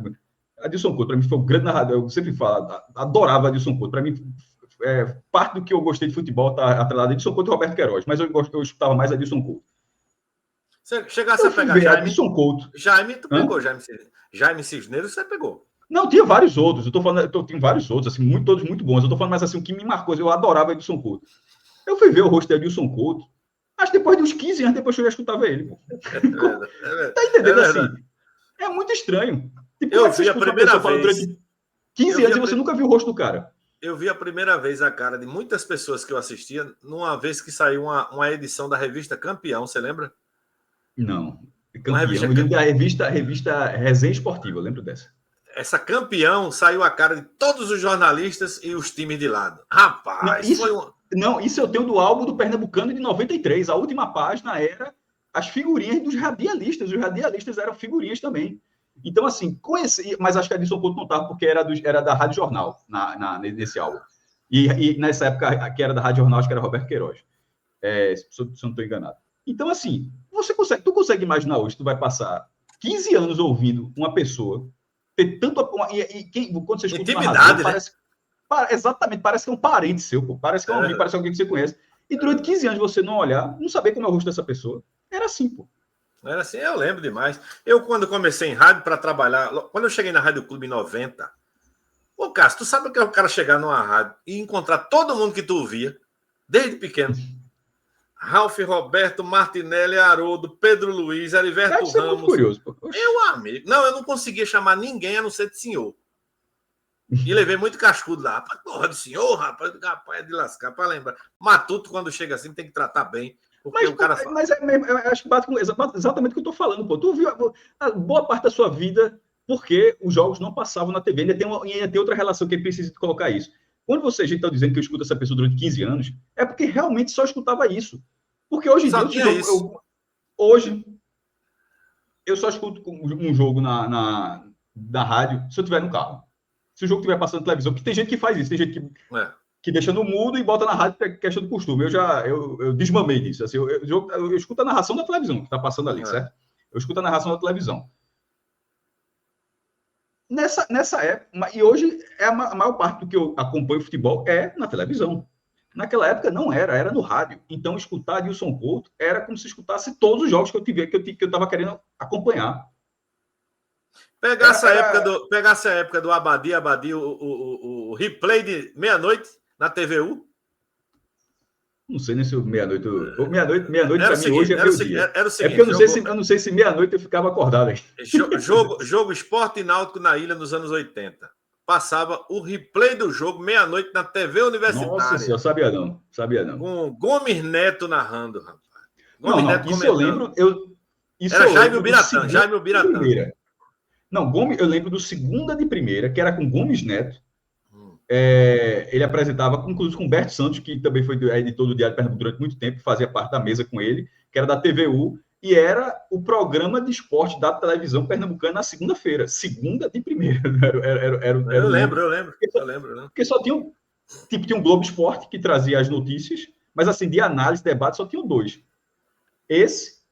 Speaker 4: Adilson Couto, para mim foi um grande narrador, eu sempre falo, adorava Adilson Couto, para mim, parte do que eu gostei de futebol está atrelado a Adilson Couto e Roberto Queiroz, mas eu escutava mais Adilson Couto.
Speaker 1: Você chegasse a pegar Jaime
Speaker 4: Couto.
Speaker 1: Jaime, tu pegou Jaime Cisneros, você pegou.
Speaker 4: Não, tinha vários outros. Tinha vários outros, assim, todos muito bons. Eu tô falando mais assim, o que me marcou, eu adorava Edilson Couto. Eu fui ver o rosto de Edilson Couto, acho que depois de uns 15 anos, depois eu já escutava ele. Pô. Tá entendendo assim? É muito estranho. Tipo,
Speaker 1: eu vi a primeira vez.
Speaker 4: Durante 15 anos e você nunca viu o rosto do cara.
Speaker 1: Eu vi a primeira vez a cara de muitas pessoas que eu assistia, numa vez que saiu uma edição da revista Campeão, você lembra?
Speaker 4: Não. Campeão, eu lembro da revista Resenha Esportiva, eu lembro dessa.
Speaker 1: Essa Campeão saiu a cara de todos os jornalistas e os times de lado. Rapaz,
Speaker 4: isso eu tenho do álbum do Pernambucano de 93. A última página era as figurinhas dos radialistas. Os radialistas eram figurinhas também. Então, assim, conheci, mas acho que a Edilson Couto não estava, porque era da Rádio Jornal, nesse álbum. E nessa época, que era da Rádio Jornal, acho que era Roberto Queiroz. Se eu não estou enganado. Então, assim, tu consegue imaginar hoje, tu vai passar 15 anos ouvindo uma pessoa ter tanto... quando você escuta
Speaker 1: intimidade,
Speaker 4: narrador,
Speaker 1: né?
Speaker 4: Exatamente, parece que é um parente seu, pô. Parece que é um amigo, parece alguém que você conhece. E durante 15 anos você não olhar, não saber como é o rosto dessa pessoa. Era assim, pô.
Speaker 1: Era assim, eu lembro demais. Eu, quando comecei em rádio para trabalhar, quando eu cheguei na Rádio Clube em 90, ô, Cássio, tu sabe o que é o cara chegar numa rádio e encontrar todo mundo que tu ouvia, desde pequeno? Ralf Roberto, Martinelli, Haroldo, Pedro Luiz, Heriberto Ramos.
Speaker 4: Curioso, pô.
Speaker 1: Meu amigo. Não, eu não conseguia chamar ninguém a não ser de senhor. E levei muito cascudo lá. Rapaz, porra de senhor, rapaz é de lascar, para lembrar. Matuto, quando chega assim, tem que tratar bem. Porque o cara fala.
Speaker 4: Mas eu acho que bate com exatamente o que eu estou falando, pô. Tu viu a boa parte da sua vida porque os jogos não passavam na TV. Ainda tem outra relação que é preciso colocar isso. Quando a gente está dizendo que eu escuto essa pessoa durante 15 anos, é porque realmente só escutava isso. Porque hoje em dia, hoje, eu só escuto um jogo na rádio se eu estiver no carro. Se o jogo estiver passando na televisão, porque tem gente que faz isso, tem gente que deixa no mudo e bota na rádio, que é questão do costume. Eu desmamei disso. Assim, eu escuto a narração da televisão que está passando ali, certo? Eu escuto a narração da televisão. Nessa época, e hoje a maior parte do que eu acompanho futebol é na televisão. Naquela época não era no rádio. Então, escutar Adilson Couto era como se escutasse todos os jogos que eu estava querendo acompanhar.
Speaker 1: Pegasse a época do Abadi, o replay de meia-noite na TVU.
Speaker 4: Não sei nem se meia-noite. Meia-noite para mim hoje é meio-dia.
Speaker 1: Era o seguinte.
Speaker 4: É porque eu não sei se meia-noite eu ficava acordado aí.
Speaker 1: Jogo Esporte e Náutico na Ilha nos anos 80. Passava o replay do jogo meia-noite na TV Universitária.
Speaker 4: Nossa senhora, sabia não.
Speaker 1: Com Gomes Neto narrando, rapaz.
Speaker 4: Neto isso eu lembro.
Speaker 1: Era Jaime Biratã.
Speaker 4: Não, eu lembro do Segunda de Primeira, que era com Gomes Neto. Ele apresentava, inclusive com Humberto Santos, que também foi editor do Diário de Pernambuco durante muito tempo, fazia parte da mesa com ele, que era da TVU, e era o programa de esporte da televisão pernambucana na segunda-feira. Segunda de Primeira.
Speaker 1: Eu lembro.
Speaker 4: Porque só tinha tinha um Globo Esporte, que trazia as notícias, mas assim, de análise, debate, só tinham dois. Esse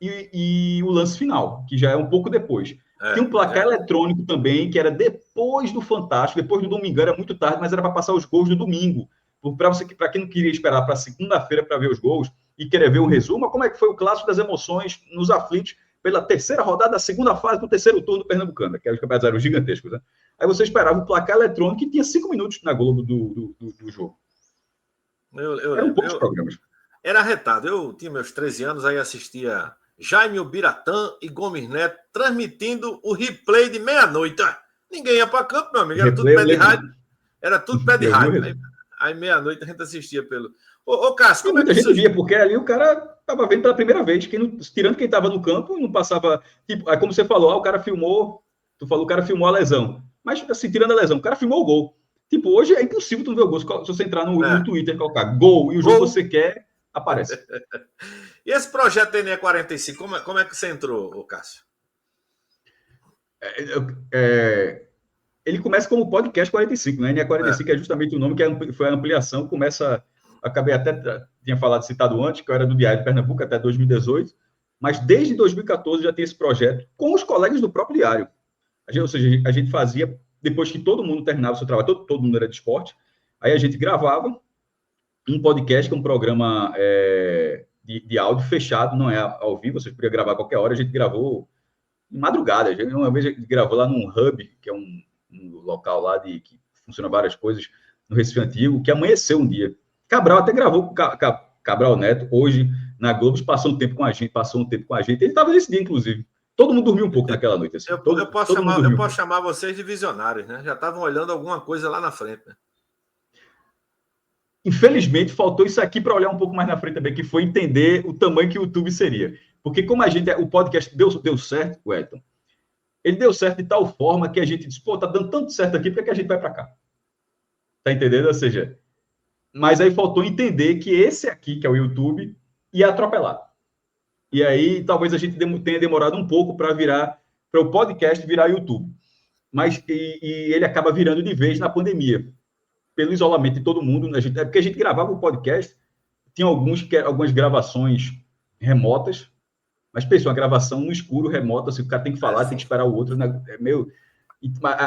Speaker 4: e o lance final, que já é um pouco depois. Tinha um placar eletrônico também, que era depois do Fantástico, depois do Domingão, era muito tarde, mas era para passar os gols do domingo. Para quem não queria esperar para segunda-feira para ver os gols e querer ver o resumo, como é que foi o clássico das emoções nos aflitos pela terceira rodada da segunda fase do terceiro turno do Pernambucano, que os campeonatos eram gigantescos, né? Aí você esperava o placar eletrônico e tinha 5 minutos na Globo do jogo.
Speaker 1: Eram poucos programas. Era arretado. Eu tinha meus 13 anos, aí assistia Jaime Biratã e Gomes Neto transmitindo o replay de meia-noite. Ninguém ia para campo, meu amigo. Era tudo pé de rádio. Era tudo pé de rádio. Aí meia-noite a gente assistia pelo... Ô Cássio, como é que
Speaker 4: muita gente via, porque ali o cara estava vendo pela primeira vez, tirando quem estava no campo, não passava... Tipo, aí como você falou, o cara filmou... Tu falou, o cara filmou a lesão. Mas, assim, tirando a lesão, o cara filmou o gol. Tipo, hoje é impossível tu não ver o gol. Se você entrar no Twitter e colocar gol e o jogo que você quer, aparece.
Speaker 1: E esse projeto NE 45, como é que você entrou, Cássio?
Speaker 4: Ele começa como podcast 45, né? NE 45 é justamente o nome que foi a ampliação. Acabei até, citado antes, que eu era do Diário de Pernambuco até 2018, mas desde 2014 já tem esse projeto com os colegas do próprio Diário. Ou seja, a gente fazia, depois que todo mundo terminava o seu trabalho, todo mundo era de esporte, aí a gente gravava um podcast, que é um programa de áudio fechado, não é ao vivo, você podia gravar a qualquer hora. A gente gravou em madrugada. Uma vez a gente gravou lá num hub, que é um local lá que funciona várias coisas, no Recife Antigo, que amanheceu um dia. Cabral até gravou com Cabral Neto, hoje, na Globo, passou um tempo com a gente. Ele estava nesse dia, inclusive. Todo mundo dormiu um pouco naquela noite. Assim.
Speaker 1: Eu posso chamar vocês de visionários, né? Já estavam olhando alguma coisa lá na frente, né?
Speaker 4: Infelizmente, faltou isso aqui para olhar um pouco mais na frente também, que foi entender o tamanho que o YouTube seria. Porque como o podcast deu certo, Wellington, ele deu certo de tal forma que a gente disse, tá dando tanto certo aqui, por que a gente vai para cá? Tá entendendo? Ou seja, mas aí faltou entender que esse aqui, que é o YouTube, ia atropelar. E aí, talvez a gente tenha demorado um pouco para o podcast virar YouTube. Mas e ele acaba virando de vez na pandemia. Pelo isolamento de todo mundo, porque a gente gravava o podcast, tinha algumas gravações remotas, mas pensou, uma gravação no escuro, remota, assim, o cara tem que falar, tem que esperar o outro, né?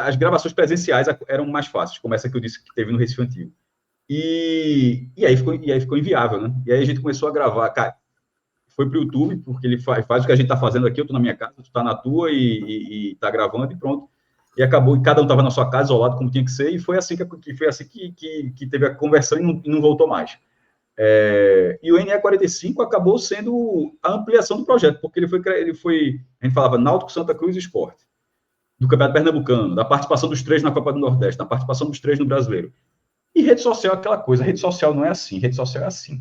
Speaker 4: As gravações presenciais eram mais fáceis, como essa que eu disse que teve no Recife Antigo. E aí ficou inviável, né? E aí a gente começou a gravar, cara, foi para o YouTube, porque ele faz o que a gente está fazendo aqui, eu estou na minha casa, tu está na tua e está gravando e pronto. E acabou, cada um estava na sua casa, isolado, como tinha que ser, e foi assim que teve a conversão e não voltou mais. E o NE 45 acabou sendo a ampliação do projeto, porque ele foi a gente falava Náutico, Santa Cruz e Sport, do Campeonato Pernambucano, da participação dos 3 na Copa do Nordeste, da participação dos 3 no Brasileiro. E rede social é aquela coisa, rede social não é assim, rede social é assim.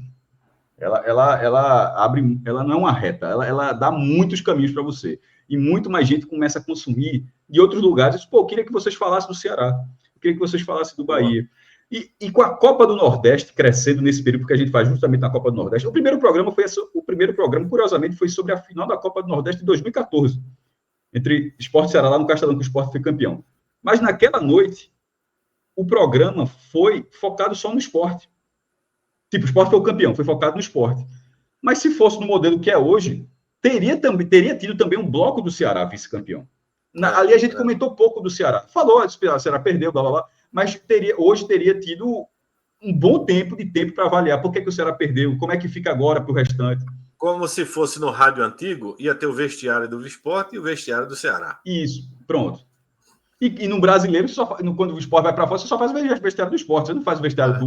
Speaker 4: Ela não é uma reta, ela dá muitos caminhos para você. E muito mais gente começa a consumir de outros lugares. Eu queria que vocês falassem do Ceará, eu queria que vocês falassem do Bahia. E com a Copa do Nordeste crescendo nesse período que a gente faz justamente na Copa do Nordeste, o primeiro programa, curiosamente, foi sobre a final da Copa do Nordeste de 2014, entre Sport e Ceará, lá no Castelão, que o Sport foi campeão. Mas naquela noite, o programa foi focado só no esporte. Tipo, o Sport foi o campeão, foi focado no esporte. Mas se fosse no modelo que é hoje, teria tido também um bloco do Ceará vice-campeão. Ali a gente comentou pouco do Ceará. Falou, o Ceará perdeu, blá, blá, blá, mas hoje teria tido um bom tempo para avaliar por que o Ceará perdeu, como é que fica agora para o restante.
Speaker 1: Como se fosse no rádio antigo, ia ter o vestiário do Sport e o vestiário do Ceará.
Speaker 4: Isso, pronto. E no brasileiro, quando o Sport vai para fora, você só faz o vestiário do Sport, você não faz o vestiário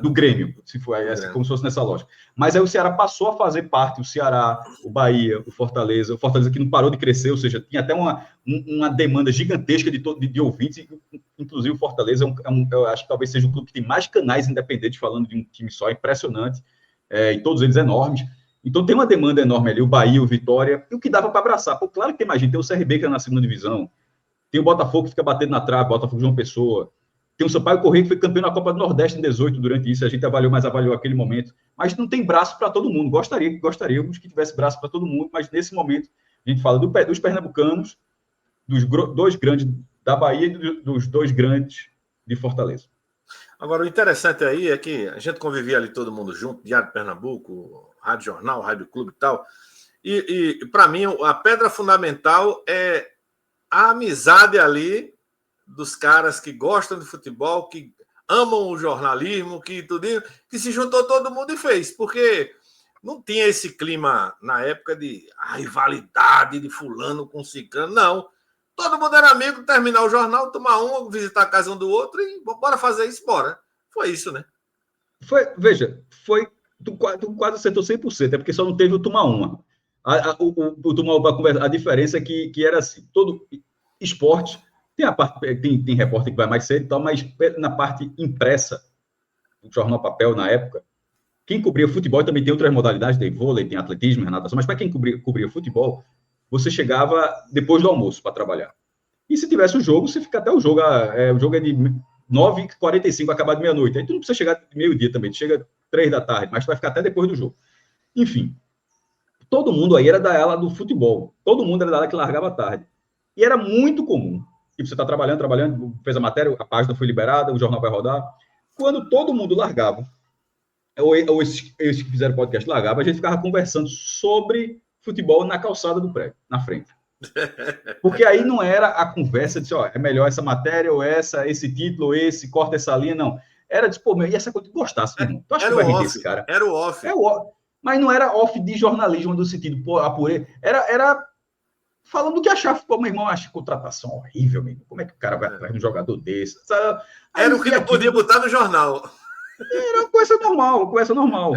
Speaker 4: do Grêmio, se for como se fosse nessa lógica. Mas aí o Ceará passou a fazer parte, o Ceará, o Bahia, o Fortaleza que não parou de crescer, ou seja, tinha até uma demanda gigantesca de ouvintes, inclusive o Fortaleza eu acho que talvez seja o clube que tem mais canais independentes, falando de um time só, impressionante, e todos eles enormes. Então tem uma demanda enorme ali, o Bahia, o Vitória, e o que dava para abraçar. Pô, claro que tem mais gente, tem o CRB que é na segunda divisão, tem o Botafogo que fica batendo na trave, Botafogo João Pessoa. Tem o Sampaio Corrêa que foi campeão na Copa do Nordeste em 18 durante isso. A gente avaliou aquele momento. Mas não tem braço para todo mundo. Gostaríamos que tivesse braço para todo mundo, mas nesse momento a gente fala dos pernambucanos, dos 2 grandes da Bahia e dos 2 grandes de Fortaleza.
Speaker 1: Agora, o interessante aí é que a gente convivia ali todo mundo junto, Diário de Pernambuco, Rádio Jornal, Rádio Clube e tal. E para mim, a pedra fundamental é a amizade ali dos caras que gostam de futebol, que amam o jornalismo, que tudo, que se juntou todo mundo e fez, porque não tinha esse clima na época de rivalidade de fulano com ciclano, não. Todo mundo era amigo, terminar o jornal, tomar um, visitar a casa um do outro e bora fazer isso, bora. Foi isso, né?
Speaker 4: Tu quase acertou 100%, é porque só não teve o Tuma Uma. O Tuma Uma, a diferença é que era assim, todo esporte, tem repórter que vai mais cedo e tal, mas na parte impressa, do jornal papel na época, quem cobria futebol também tem outras modalidades, tem vôlei, tem atletismo, natação, mas para quem cobria futebol, você chegava depois do almoço para trabalhar. E se tivesse o jogo, você fica até o jogo. O jogo é de 9h45, acabar de meia-noite. Aí tu não precisa chegar meio-dia também, tu chega 3 da tarde, mas tu vai ficar até depois do jogo. Enfim, todo mundo aí era da ala do futebol. Todo mundo era da ala que largava à tarde. E era muito comum. Tipo, você está trabalhando, fez a matéria, a página foi liberada, o jornal vai rodar. Quando todo mundo largava, ou esses que fizeram podcast largavam, a gente ficava conversando sobre futebol na calçada do prédio, na frente. Porque aí não era a conversa de, é melhor essa matéria, ou esse título, ou esse, corta essa linha, não. Era de, e essa coisa que gostasse, irmão. Tu acha que vai rir desse cara?
Speaker 1: Era o off.
Speaker 4: Mas não era off de jornalismo, no sentido, apurei. Era falando do que achava, meu irmão, acho contratação horrível, meu irmão. Como é que o cara vai atrás de um jogador desse?
Speaker 1: Era o que não podia botar no jornal.
Speaker 4: Era uma conversa normal.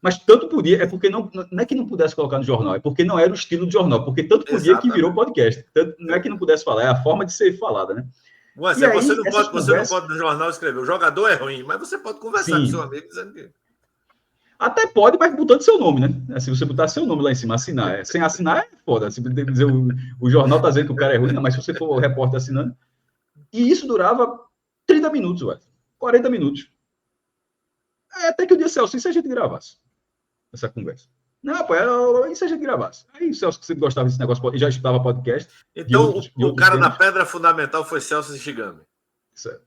Speaker 4: Mas tanto podia, é porque não é que não pudesse colocar no jornal, é porque não era o estilo do jornal, porque tanto podia que virou podcast. Não é que não pudesse falar, é a forma de ser falada, né?
Speaker 1: Você não pode no jornal escrever, o jogador é ruim, mas você pode conversar com seu amigo dizendo que...
Speaker 4: Até pode, mas botando seu nome, né? Se você botar seu nome lá em cima, assinar. Sem assinar é foda. Se dizer o jornal tá dizendo que o cara é ruim, não, mas se você for o repórter assinando. E isso durava 30 minutos, velho. 40 minutos. Até que o dia, Celso, e se a gente gravasse essa conversa? Não, pô, e se a gente gravasse? Aí, Celso, que você gostava desse negócio, já estudava podcast.
Speaker 1: Então, o cara da pedra fundamental foi Celso Shigami.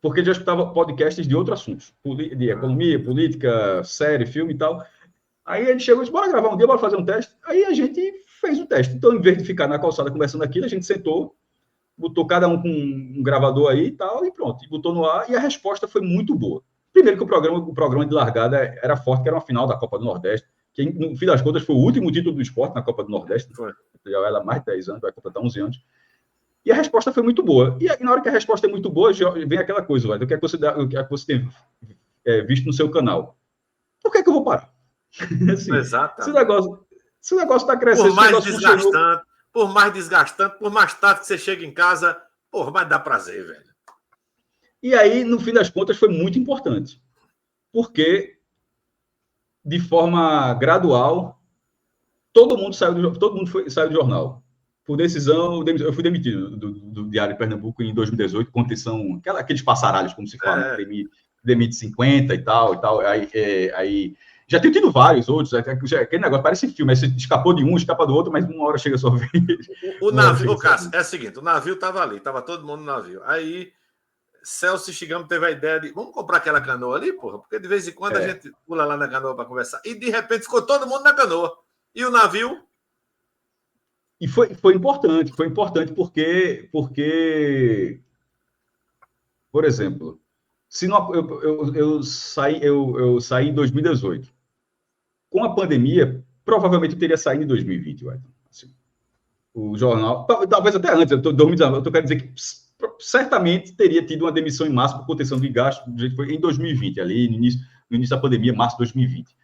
Speaker 4: Porque já escutava podcasts de outros assuntos, de economia, política, série, filme e tal. Aí ele chegou e disse, bora gravar um dia, bora fazer um teste. Aí a gente fez o teste. Então, em vez de ficar na calçada conversando aquilo, a gente sentou, botou cada um com um gravador aí e tal, e pronto. E botou no ar, e a resposta foi muito boa. Primeiro que o programa de largada era forte, que era uma final da Copa do Nordeste, que, no fim das contas, foi o último título do esporte na Copa do Nordeste. Já era há mais de 10 anos, vai completar 11 anos. E a resposta foi muito boa. E na hora que a resposta é muito boa, vem aquela coisa, velho, o que é que você tem visto no seu canal? Por que é que eu vou parar? Assim,
Speaker 1: exato.
Speaker 4: Se o negócio está crescendo...
Speaker 1: Por mais desgastante, por mais tarde que você chega em casa, porra, vai dar prazer, velho.
Speaker 4: E aí, no fim das contas, foi muito importante. Porque, de forma gradual, todo mundo saiu do jornal. Por decisão, eu fui demitido do Diário de Pernambuco em 2018, contenção, aqueles passaralhos, como se fala, demite 50 e tal. Aí já tenho tido vários outros, aquele negócio parece filme, você escapou de um, escapa do outro, mas uma hora chega a sua vez.
Speaker 1: O navio, Cássio, é o seguinte, o navio estava ali, estava todo mundo no navio. Aí, Celso Shigami teve a ideia de, vamos comprar aquela canoa ali, porra, porque de vez em quando a gente pula lá na canoa para conversar. E, de repente, ficou todo mundo na canoa. E o navio...
Speaker 4: E foi importante porque, por exemplo, se não, eu saí em 2018. Com a pandemia, provavelmente eu teria saído em 2020. Assim, o jornal, talvez até antes, eu estou querendo dizer que certamente teria tido uma demissão em massa por contenção de gastos, do jeito que foi em 2020, ali no início da pandemia, março de 2020.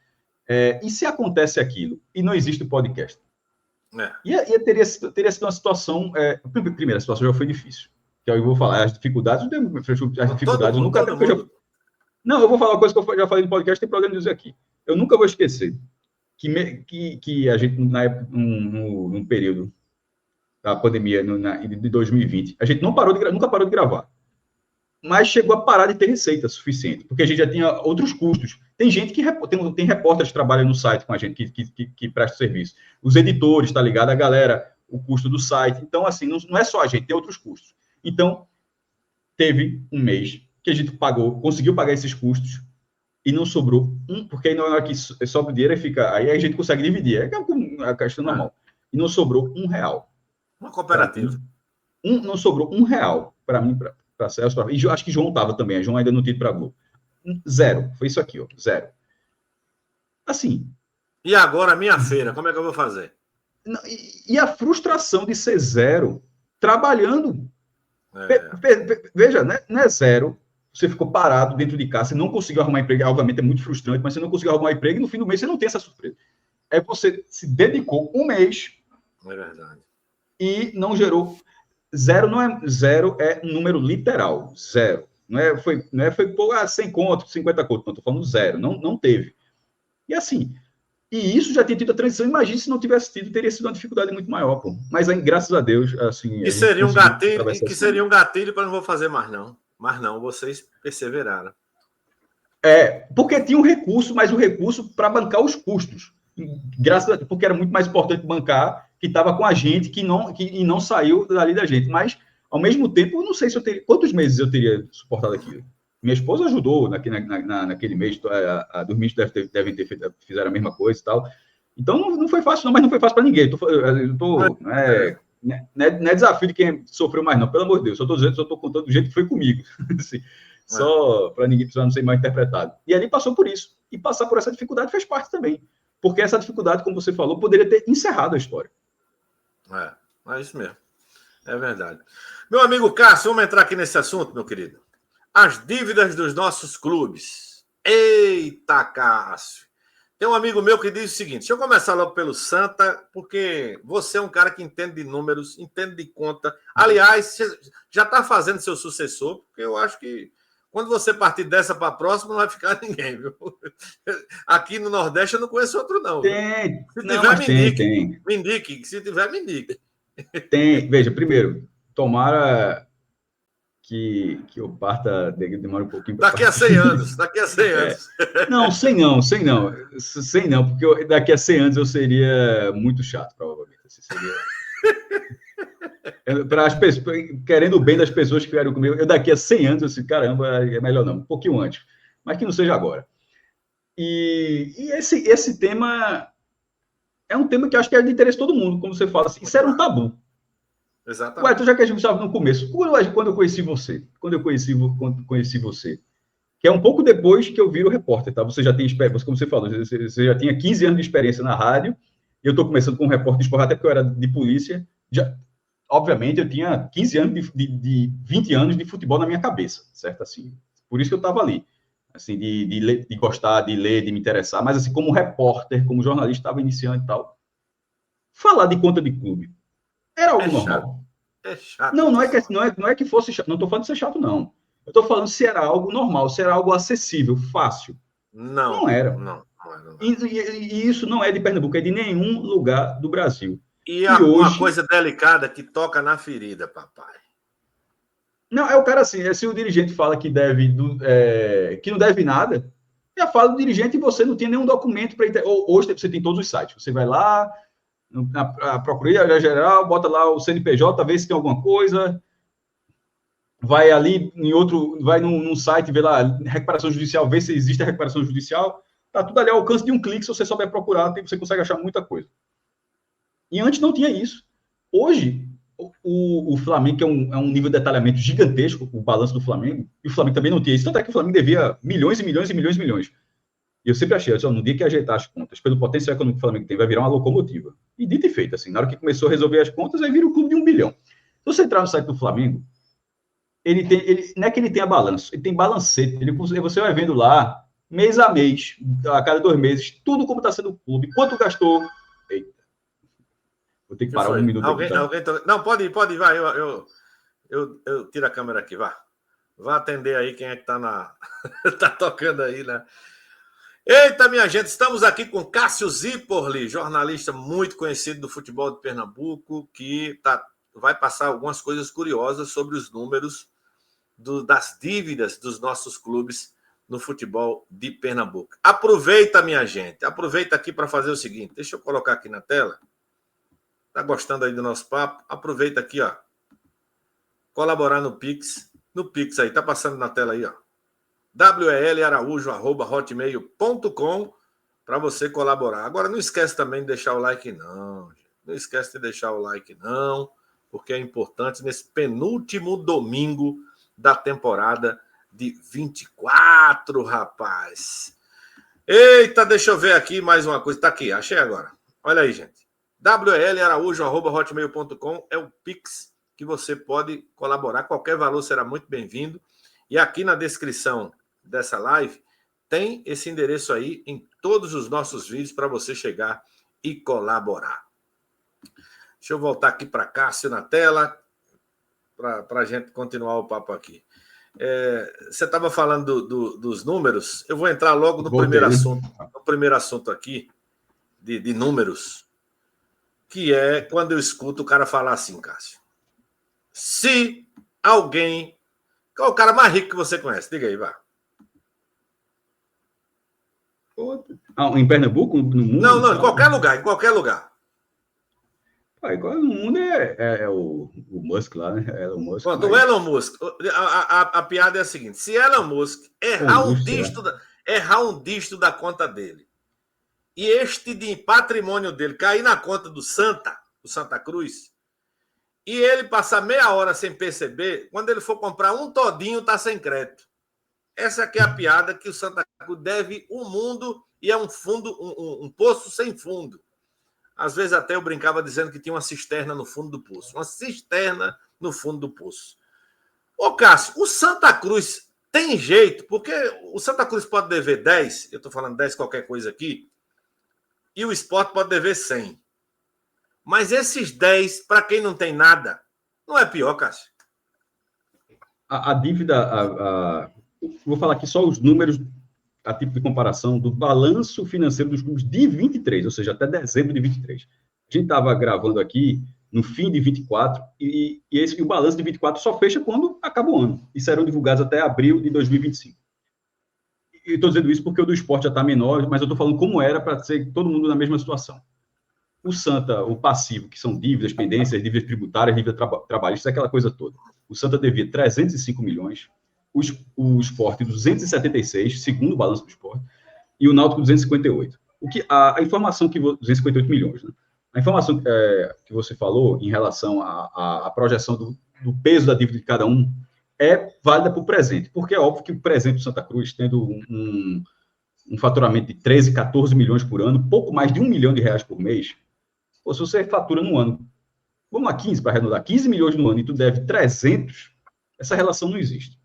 Speaker 4: E se acontece aquilo e não existe o podcast? Teria sido uma situação... primeiro, a situação já foi difícil. Que eu vou falar, as dificuldades eu nunca... Não, eu vou falar uma coisa que eu já falei no podcast, tem problema de dizer aqui. Eu nunca vou esquecer que a gente, na época, num período da pandemia, de 2020, a gente nunca parou de gravar. Mas chegou a parar de ter receita suficiente, porque a gente já tinha outros custos. Tem gente que tem repórteres que trabalham no site com a gente, que presta serviço. Os editores, tá ligado? A galera, o custo do site. Então, assim, não é só a gente, tem outros custos. Então, teve um mês que a gente conseguiu pagar esses custos e não sobrou porque aí na hora que sobra o dinheiro, aí a gente consegue dividir. É a questão normal. E não sobrou R$1.
Speaker 1: Uma cooperativa.
Speaker 4: Não sobrou R$1 para mim, para Celso. E acho que João estava também. João ainda não tinha ido para a Globo. 0. Foi isso aqui, ó. 0. Assim.
Speaker 1: E agora, minha feira, como é que eu vou fazer?
Speaker 4: E a frustração de ser 0 trabalhando. Veja, não é 0. Você ficou parado dentro de casa, você não conseguiu arrumar emprego. Obviamente é muito frustrante, mas você não conseguiu arrumar emprego e no fim do mês você não tem essa surpresa. É você se dedicou um mês.
Speaker 1: É verdade.
Speaker 4: E não gerou. 0 não é 0, é um número literal. 0. Não é foi 100 conto, 50 conto. Não, estou falando 0. Não teve. E assim, e isso já tinha tido a transição. Imagine se não tivesse tido, teria sido uma dificuldade muito maior, pô. Mas aí, graças a Deus, assim.
Speaker 1: Que seria um gatilho para não vou fazer mais, não. Mas não, vocês perseveraram.
Speaker 4: Porque tinha um recurso, mas o recurso para bancar os custos. Graças a Deus, porque era muito mais importante bancar que estava com a gente, que não saiu dali da gente. Mas, ao mesmo tempo, eu não sei se eu teria. Quantos meses eu teria suportado aquilo? Minha esposa ajudou naquele mês, a dormir devem ter feito, fizeram a mesma coisa e tal. Então, não foi fácil, não, mas não foi fácil para ninguém. Não é desafio de quem sofreu mais, não, pelo amor de Deus. Só estou contando do jeito que foi comigo. Assim, só para ninguém precisar não ser mal interpretado. E ali passou por isso. E passar por essa dificuldade fez parte também. Porque essa dificuldade, como você falou, poderia ter encerrado a história.
Speaker 1: É isso mesmo. É verdade. Meu amigo Cássio, vamos entrar aqui nesse assunto, meu querido. As dívidas dos nossos clubes. Eita, Cássio. Tem um amigo meu que diz o seguinte, deixa eu começar logo pelo Santa, porque você é um cara que entende de números, entende de conta. Aliás, você já está fazendo seu sucessor, porque eu acho que quando você partir dessa para a próxima, não vai ficar ninguém, viu? Aqui no Nordeste eu não conheço outro, não.
Speaker 4: Tem.
Speaker 1: Se tiver, tem. Me indique. Se tiver, me indique.
Speaker 4: Tem. Veja, primeiro, tomara que eu parta, demora um pouquinho.
Speaker 1: Daqui a 100 anos.
Speaker 4: Não, 100 não, porque daqui a 100 anos eu seria muito chato, provavelmente. Assim, para as pessoas, querendo o bem das pessoas que vieram comigo, eu daqui a 100 anos, eu disse, caramba, é melhor não, um pouquinho antes, mas que não seja agora. E esse tema é um tema que eu acho que é de interesse de todo mundo, como você fala, assim, isso era um tabu.
Speaker 1: Exatamente.
Speaker 4: Ué, então já que a gente estava no começo, quando eu conheci você, que é um pouco depois que eu viro repórter, tá? Você já tem experiência, como você falou, você já tinha 15 anos de experiência na rádio, e eu estou começando como repórter de esporte, até porque eu era de polícia, obviamente, eu tinha 15 anos de 20 anos de futebol na minha cabeça, certo? Assim, por isso que eu estava ali, assim, de gostar, de ler, de me interessar, mas assim, como repórter, como jornalista, estava iniciando e tal. Falar de conta de clube era algo normal.
Speaker 1: É chato.
Speaker 4: Não é que fosse chato, não estou falando de ser chato, não. Eu estou falando se era algo normal, se era algo acessível, fácil. Não era.
Speaker 1: Não.
Speaker 4: E isso não é de Pernambuco, é de nenhum lugar do Brasil.
Speaker 1: E uma coisa delicada que toca na ferida, papai.
Speaker 4: Não, é o cara assim, se o dirigente fala que que não deve nada, já fala do dirigente e você não tem nenhum documento para... Hoje você tem todos os sites. Você vai lá, na Procuradoria Geral, bota lá o CNPJ, vê se tem alguma coisa, vai ali vai num site, vê lá, recuperação judicial, vê se existe a recuperação judicial, tá tudo ali ao alcance de um clique, se você souber procurar, você consegue achar muita coisa. E antes não tinha isso. Hoje, o Flamengo, que é um nível de detalhamento gigantesco, o balanço do Flamengo, e o Flamengo também não tinha isso, tanto é que o Flamengo devia milhões e milhões e milhões e milhões. E eu sempre achei, no dia que ajeitar as contas, pelo potencial econômico que o Flamengo tem, vai virar uma locomotiva. E dito e feito, assim, na hora que começou a resolver as contas, aí vira um clube de 1 bilhão. Se você entrar no site do Flamengo, não é que ele tenha balanço, ele tem balancete. Você vai vendo lá, mês a mês, a cada 2 meses, tudo como está sendo o clube, quanto gastou. Eita. Vou ter que parar um minuto aqui. Tá?
Speaker 1: Não, pode ir, vai. Eu tiro a câmera aqui, vá. Vá atender aí quem é que tá tá tocando aí, né? Eita, minha gente, estamos aqui com Cássio Zipporli, jornalista muito conhecido do futebol de Pernambuco, que vai passar algumas coisas curiosas sobre os números das dívidas dos nossos clubes no futebol de Pernambuco. Aproveita, minha gente, aproveita aqui para fazer o seguinte, deixa eu colocar aqui na tela. Tá gostando aí do nosso papo? Aproveita aqui, ó. Colaborar no Pix. No Pix aí, tá passando na tela aí, ó. welaraújo@hotmail.com para você colaborar. Agora não esquece também de deixar o like, não. Não esquece de deixar o like, não. porque é importante nesse penúltimo domingo da temporada de 24, rapaz. Eita, deixa eu ver aqui mais uma coisa. Tá aqui, achei agora. Olha aí, gente. welaraújo@hotmail.com é o Pix que você pode colaborar. Qualquer valor será muito bem-vindo. E aqui na descrição dessa live tem esse endereço aí em todos os nossos vídeos para você chegar e colaborar. Deixa eu voltar aqui para Cássio na tela para a gente continuar o papo aqui. Você estava falando dos números. Eu vou entrar logo no primeiro assunto aqui de números, que é quando eu escuto o cara falar assim, Cássio. Se alguém... Qual é o cara mais rico que você conhece? Diga aí, vá.
Speaker 4: Em Pernambuco? No mundo?
Speaker 1: Não, em qualquer lugar.
Speaker 4: No mundo é o Musk lá, né?
Speaker 1: Elon Musk. Quando o Elon Musk... A piada é a seguinte. Se Elon Musk errar um dígito da conta dele e este de patrimônio dele cair na conta do Santa Cruz, e ele passar meia hora sem perceber, quando ele for comprar um todinho, tá sem crédito. Essa aqui é a piada que o Santa Cruz deve o mundo e é um poço sem fundo. Às vezes até eu brincava dizendo que tinha uma cisterna no fundo do poço. Uma cisterna no fundo do poço. Ô, Cássio, o Santa Cruz tem jeito, porque o Santa Cruz pode dever 10, eu estou falando 10 qualquer coisa aqui, e o Sport pode dever 100. Mas esses 10, para quem não tem nada, não é pior, Cássio?
Speaker 4: A dívida... Vou falar aqui só os números a tipo de comparação do balanço financeiro dos clubes de 23, ou seja, até dezembro de 23. A gente estava gravando aqui no fim de 24 e o balanço de 24 só fecha quando acaba o ano. E serão divulgados até abril de 2025. E estou dizendo isso porque o do Sport já está menor, mas eu estou falando como era para ser todo mundo na mesma situação. O Santa, o passivo, que são dívidas, pendências, dívidas tributárias, dívidas trabalhistas, aquela coisa toda. O Santa devia 305 milhões, o Sport 276, segundo o balanço do Sport, e o Náutico 258. A informação que... 258 milhões, né? A informação que você falou em relação à projeção do peso da dívida de cada um é válida para o presente, porque é óbvio que o presente do Santa Cruz, tendo um faturamento de 13, 14 milhões por ano, pouco mais de R$1 milhão por mês, ou se você fatura no ano, vamos lá, 15 para arredondar, 15 milhões no ano e tu deve 300, essa relação não existe.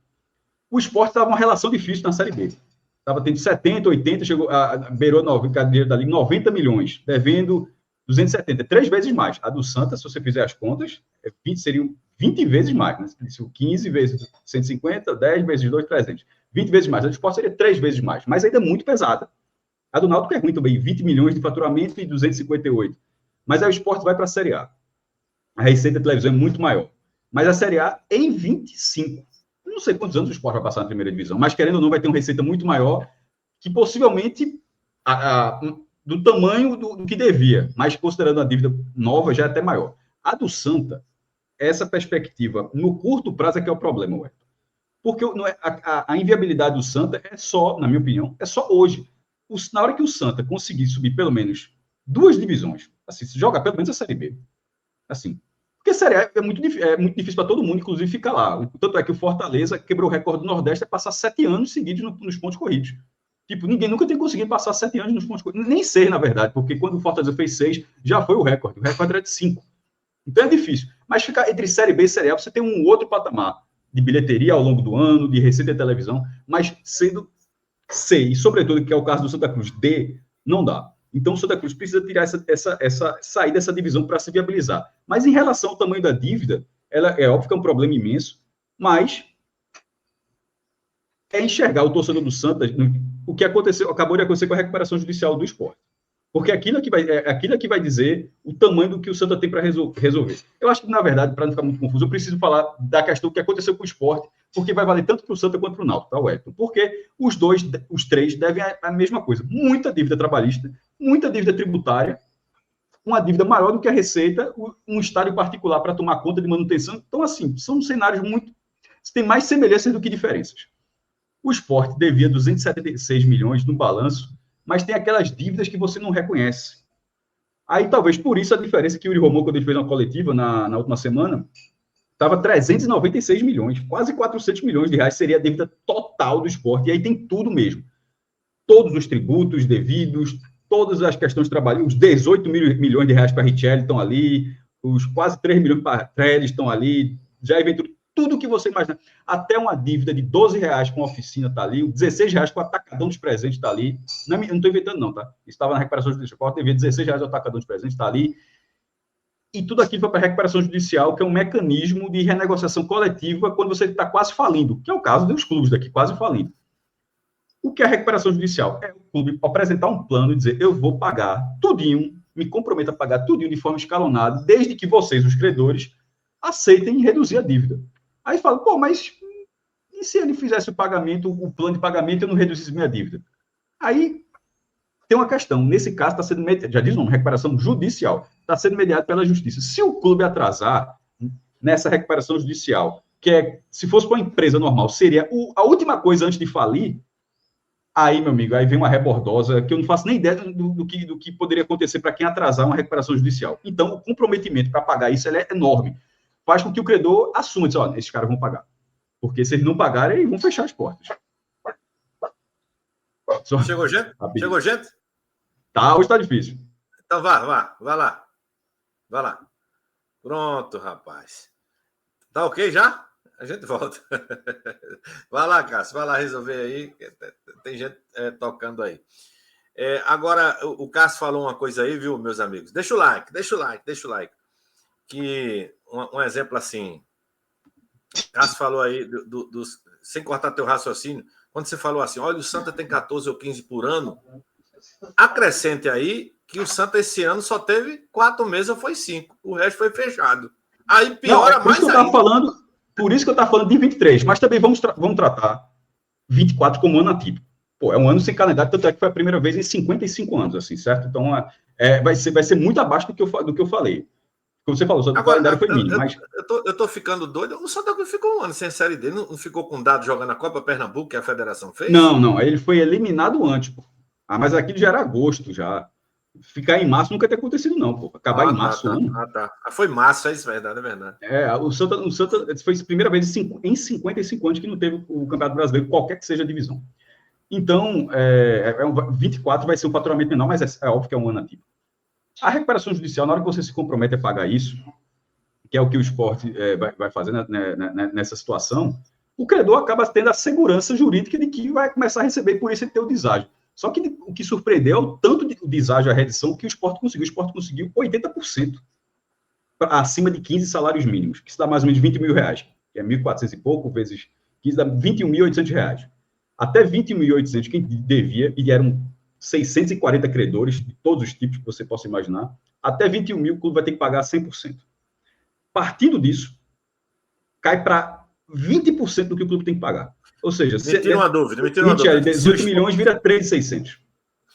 Speaker 4: O Sport estava uma relação difícil na Série B. Estava tendo 70, 80, beirou 90 milhões, devendo 270, 3 vezes mais. A do Santa, se você fizer as contas, seriam 20 vezes mais. Né? 15 vezes 150, 10 vezes 2, 300. 20 vezes mais. A do Sport seria 3 vezes mais, mas ainda muito pesada. A do Náutico é ruim também, 20 milhões de faturamento e 258. Mas aí o Sport vai para a Série A. A receita de televisão é muito maior. Mas a Série A em 25. Eu não sei quantos anos o Sport vai passar na primeira divisão, mas querendo ou não, vai ter uma receita muito maior, que possivelmente do tamanho do que devia, mas considerando a dívida nova, já é até maior. A do Santa, essa perspectiva no curto prazo é que é o problema, Wellington. Porque não é, a inviabilidade do Santa é só, na minha opinião, é só hoje. Na hora que o Santa conseguir subir pelo menos 2 divisões, assim, se joga pelo menos a Série B, assim, porque a Série A é muito difícil para todo mundo, inclusive ficar lá. Tanto é que o Fortaleza quebrou o recorde do Nordeste, é passar 7 anos seguidos nos pontos corridos. Tipo, ninguém nunca tem conseguido passar 7 anos nos pontos corridos. Nem 6, na verdade, porque quando o Fortaleza fez 6, já foi o recorde. O recorde era de 5. Então é difícil. Mas ficar entre Série B e Série A, você tem um outro patamar de bilheteria ao longo do ano, de receita de televisão, mas sendo C, e sobretudo, que é o caso do Santa Cruz, D, não dá. Então, o Santa Cruz precisa tirar sair dessa divisão para se viabilizar. Mas, em relação ao tamanho da dívida, ela é óbvio que é um problema imenso, mas é enxergar o torcedor do Santa, o que acabou de acontecer com a recuperação judicial do Sport. Porque aquilo é que vai dizer o tamanho do que o Santa tem para resolver. Eu acho que, na verdade, para não ficar muito confuso, eu preciso falar da questão que aconteceu com o Sport, porque vai valer tanto para o Santa quanto para o Náutico, tá, Wellington? Porque os três devem a mesma coisa. Muita dívida trabalhista, muita dívida tributária, uma dívida maior do que a receita, um estádio particular para tomar conta de manutenção. Então, assim, são cenários muito... Tem mais semelhanças do que diferenças. O Sport devia 276 milhões no balanço, mas tem aquelas dívidas que você não reconhece. Aí, talvez, por isso, a diferença que o Yuri Romão, quando ele fez uma coletiva na última semana, estava 396 milhões, quase 400 milhões de reais seria a dívida total do esporte. E aí tem tudo mesmo. Todos os tributos devidos, todas as questões de trabalho, os 18 milhões de reais para a Richelli estão ali, os quase 3 milhões para a Trellis estão ali, já vem tudo que você imagina. Até uma dívida de R$12 com a oficina está ali, R$16 com o atacadão dos presentes está ali. Não estou inventando, não, tá? Isso estava na recuperação judicial, devia R$16 o atacadão dos presentes está ali. E tudo aquilo foi para a recuperação judicial, que é um mecanismo de renegociação coletiva quando você está quase falindo, que é o caso dos clubes daqui, quase falindo. O que é a recuperação judicial? É o clube apresentar um plano e dizer, eu vou pagar tudinho, me comprometo a pagar tudinho de forma escalonada, desde que vocês, os credores, aceitem reduzir a dívida. Aí fala, pô, mas e se ele fizesse o pagamento, o plano de pagamento, eu não reduzisse minha dívida? Aí tem uma questão. Nesse caso, está sendo mediado, já diz o nome, recuperação judicial, está sendo mediado pela justiça. Se o clube atrasar nessa recuperação judicial, que é, se fosse para uma empresa normal, seria a última coisa antes de falir, aí, meu amigo, aí vem uma rebordosa, que eu não faço nem ideia do que poderia acontecer para quem atrasar uma recuperação judicial. Então, o comprometimento para pagar isso é enorme. Faz com que o credor assuma, diz, olha, esses caras vão pagar. Porque se eles não pagarem, eles vão fechar as portas.
Speaker 1: Chegou gente? Chegou gente?
Speaker 4: Tá, hoje está difícil.
Speaker 1: Então vai lá. Vai lá. Pronto, rapaz. Tá ok já? A gente volta. Vai lá, Cássio, vai lá resolver aí. Tem gente tocando aí. Agora, o Cássio falou uma coisa aí, viu, meus amigos? Deixa o like. Que um exemplo assim, Cássio falou aí, sem cortar teu raciocínio, quando você falou assim, olha, o Santa tem 14 ou 15 por ano, acrescente aí que o Santa esse ano só teve 4 meses ou foi 5, o resto foi fechado. Aí piora mais ainda.
Speaker 4: Por isso que eu estava falando de 23, mas também vamos tratar 24 como ano atípico. Pô, é um ano sem calendário, tanto é que foi a primeira vez em 55 anos, assim, certo? Então, vai ser muito abaixo do que eu falei. Como você falou, só que o calendário foi mínimo. Mas...
Speaker 1: Eu tô ficando doido. O Santa Cruz ficou um ano sem Série D. Não ficou com dado jogando a Copa Pernambuco, que a federação fez?
Speaker 4: Não. Ele foi eliminado antes, pô. Mas aqui já era agosto, já. Ficar em março nunca tinha acontecido, não, pô. Acabar em março.
Speaker 1: Tá. Foi março, é isso, é verdade.
Speaker 4: O Santa foi a primeira vez em 55 anos que não teve o Campeonato Brasileiro, qualquer que seja a divisão. Então, 24 vai ser um faturamento menor, mas é óbvio que é um ano atípico. A recuperação judicial, na hora que você se compromete a pagar isso, que é o que o esporte vai fazer nessa situação, o credor acaba tendo a segurança jurídica de que vai começar a receber, por isso ele tem o deságio. Só que o que surpreendeu é o tanto de deságio, a redução que o esporte conseguiu. O esporte conseguiu 80%, acima de 15 salários mínimos, que isso dá mais ou menos 20 mil reais, que é 1.400 e pouco, vezes 15, dá 21.800 reais. Até 20.800, quem devia, e eram 640 credores, de todos os tipos que você possa imaginar, até 21 mil o clube vai ter que pagar 100%. Partindo disso, cai para 20% do que o clube tem que pagar. Ou seja,
Speaker 1: me tira uma dúvida.
Speaker 4: 18 milhões vira 3.600.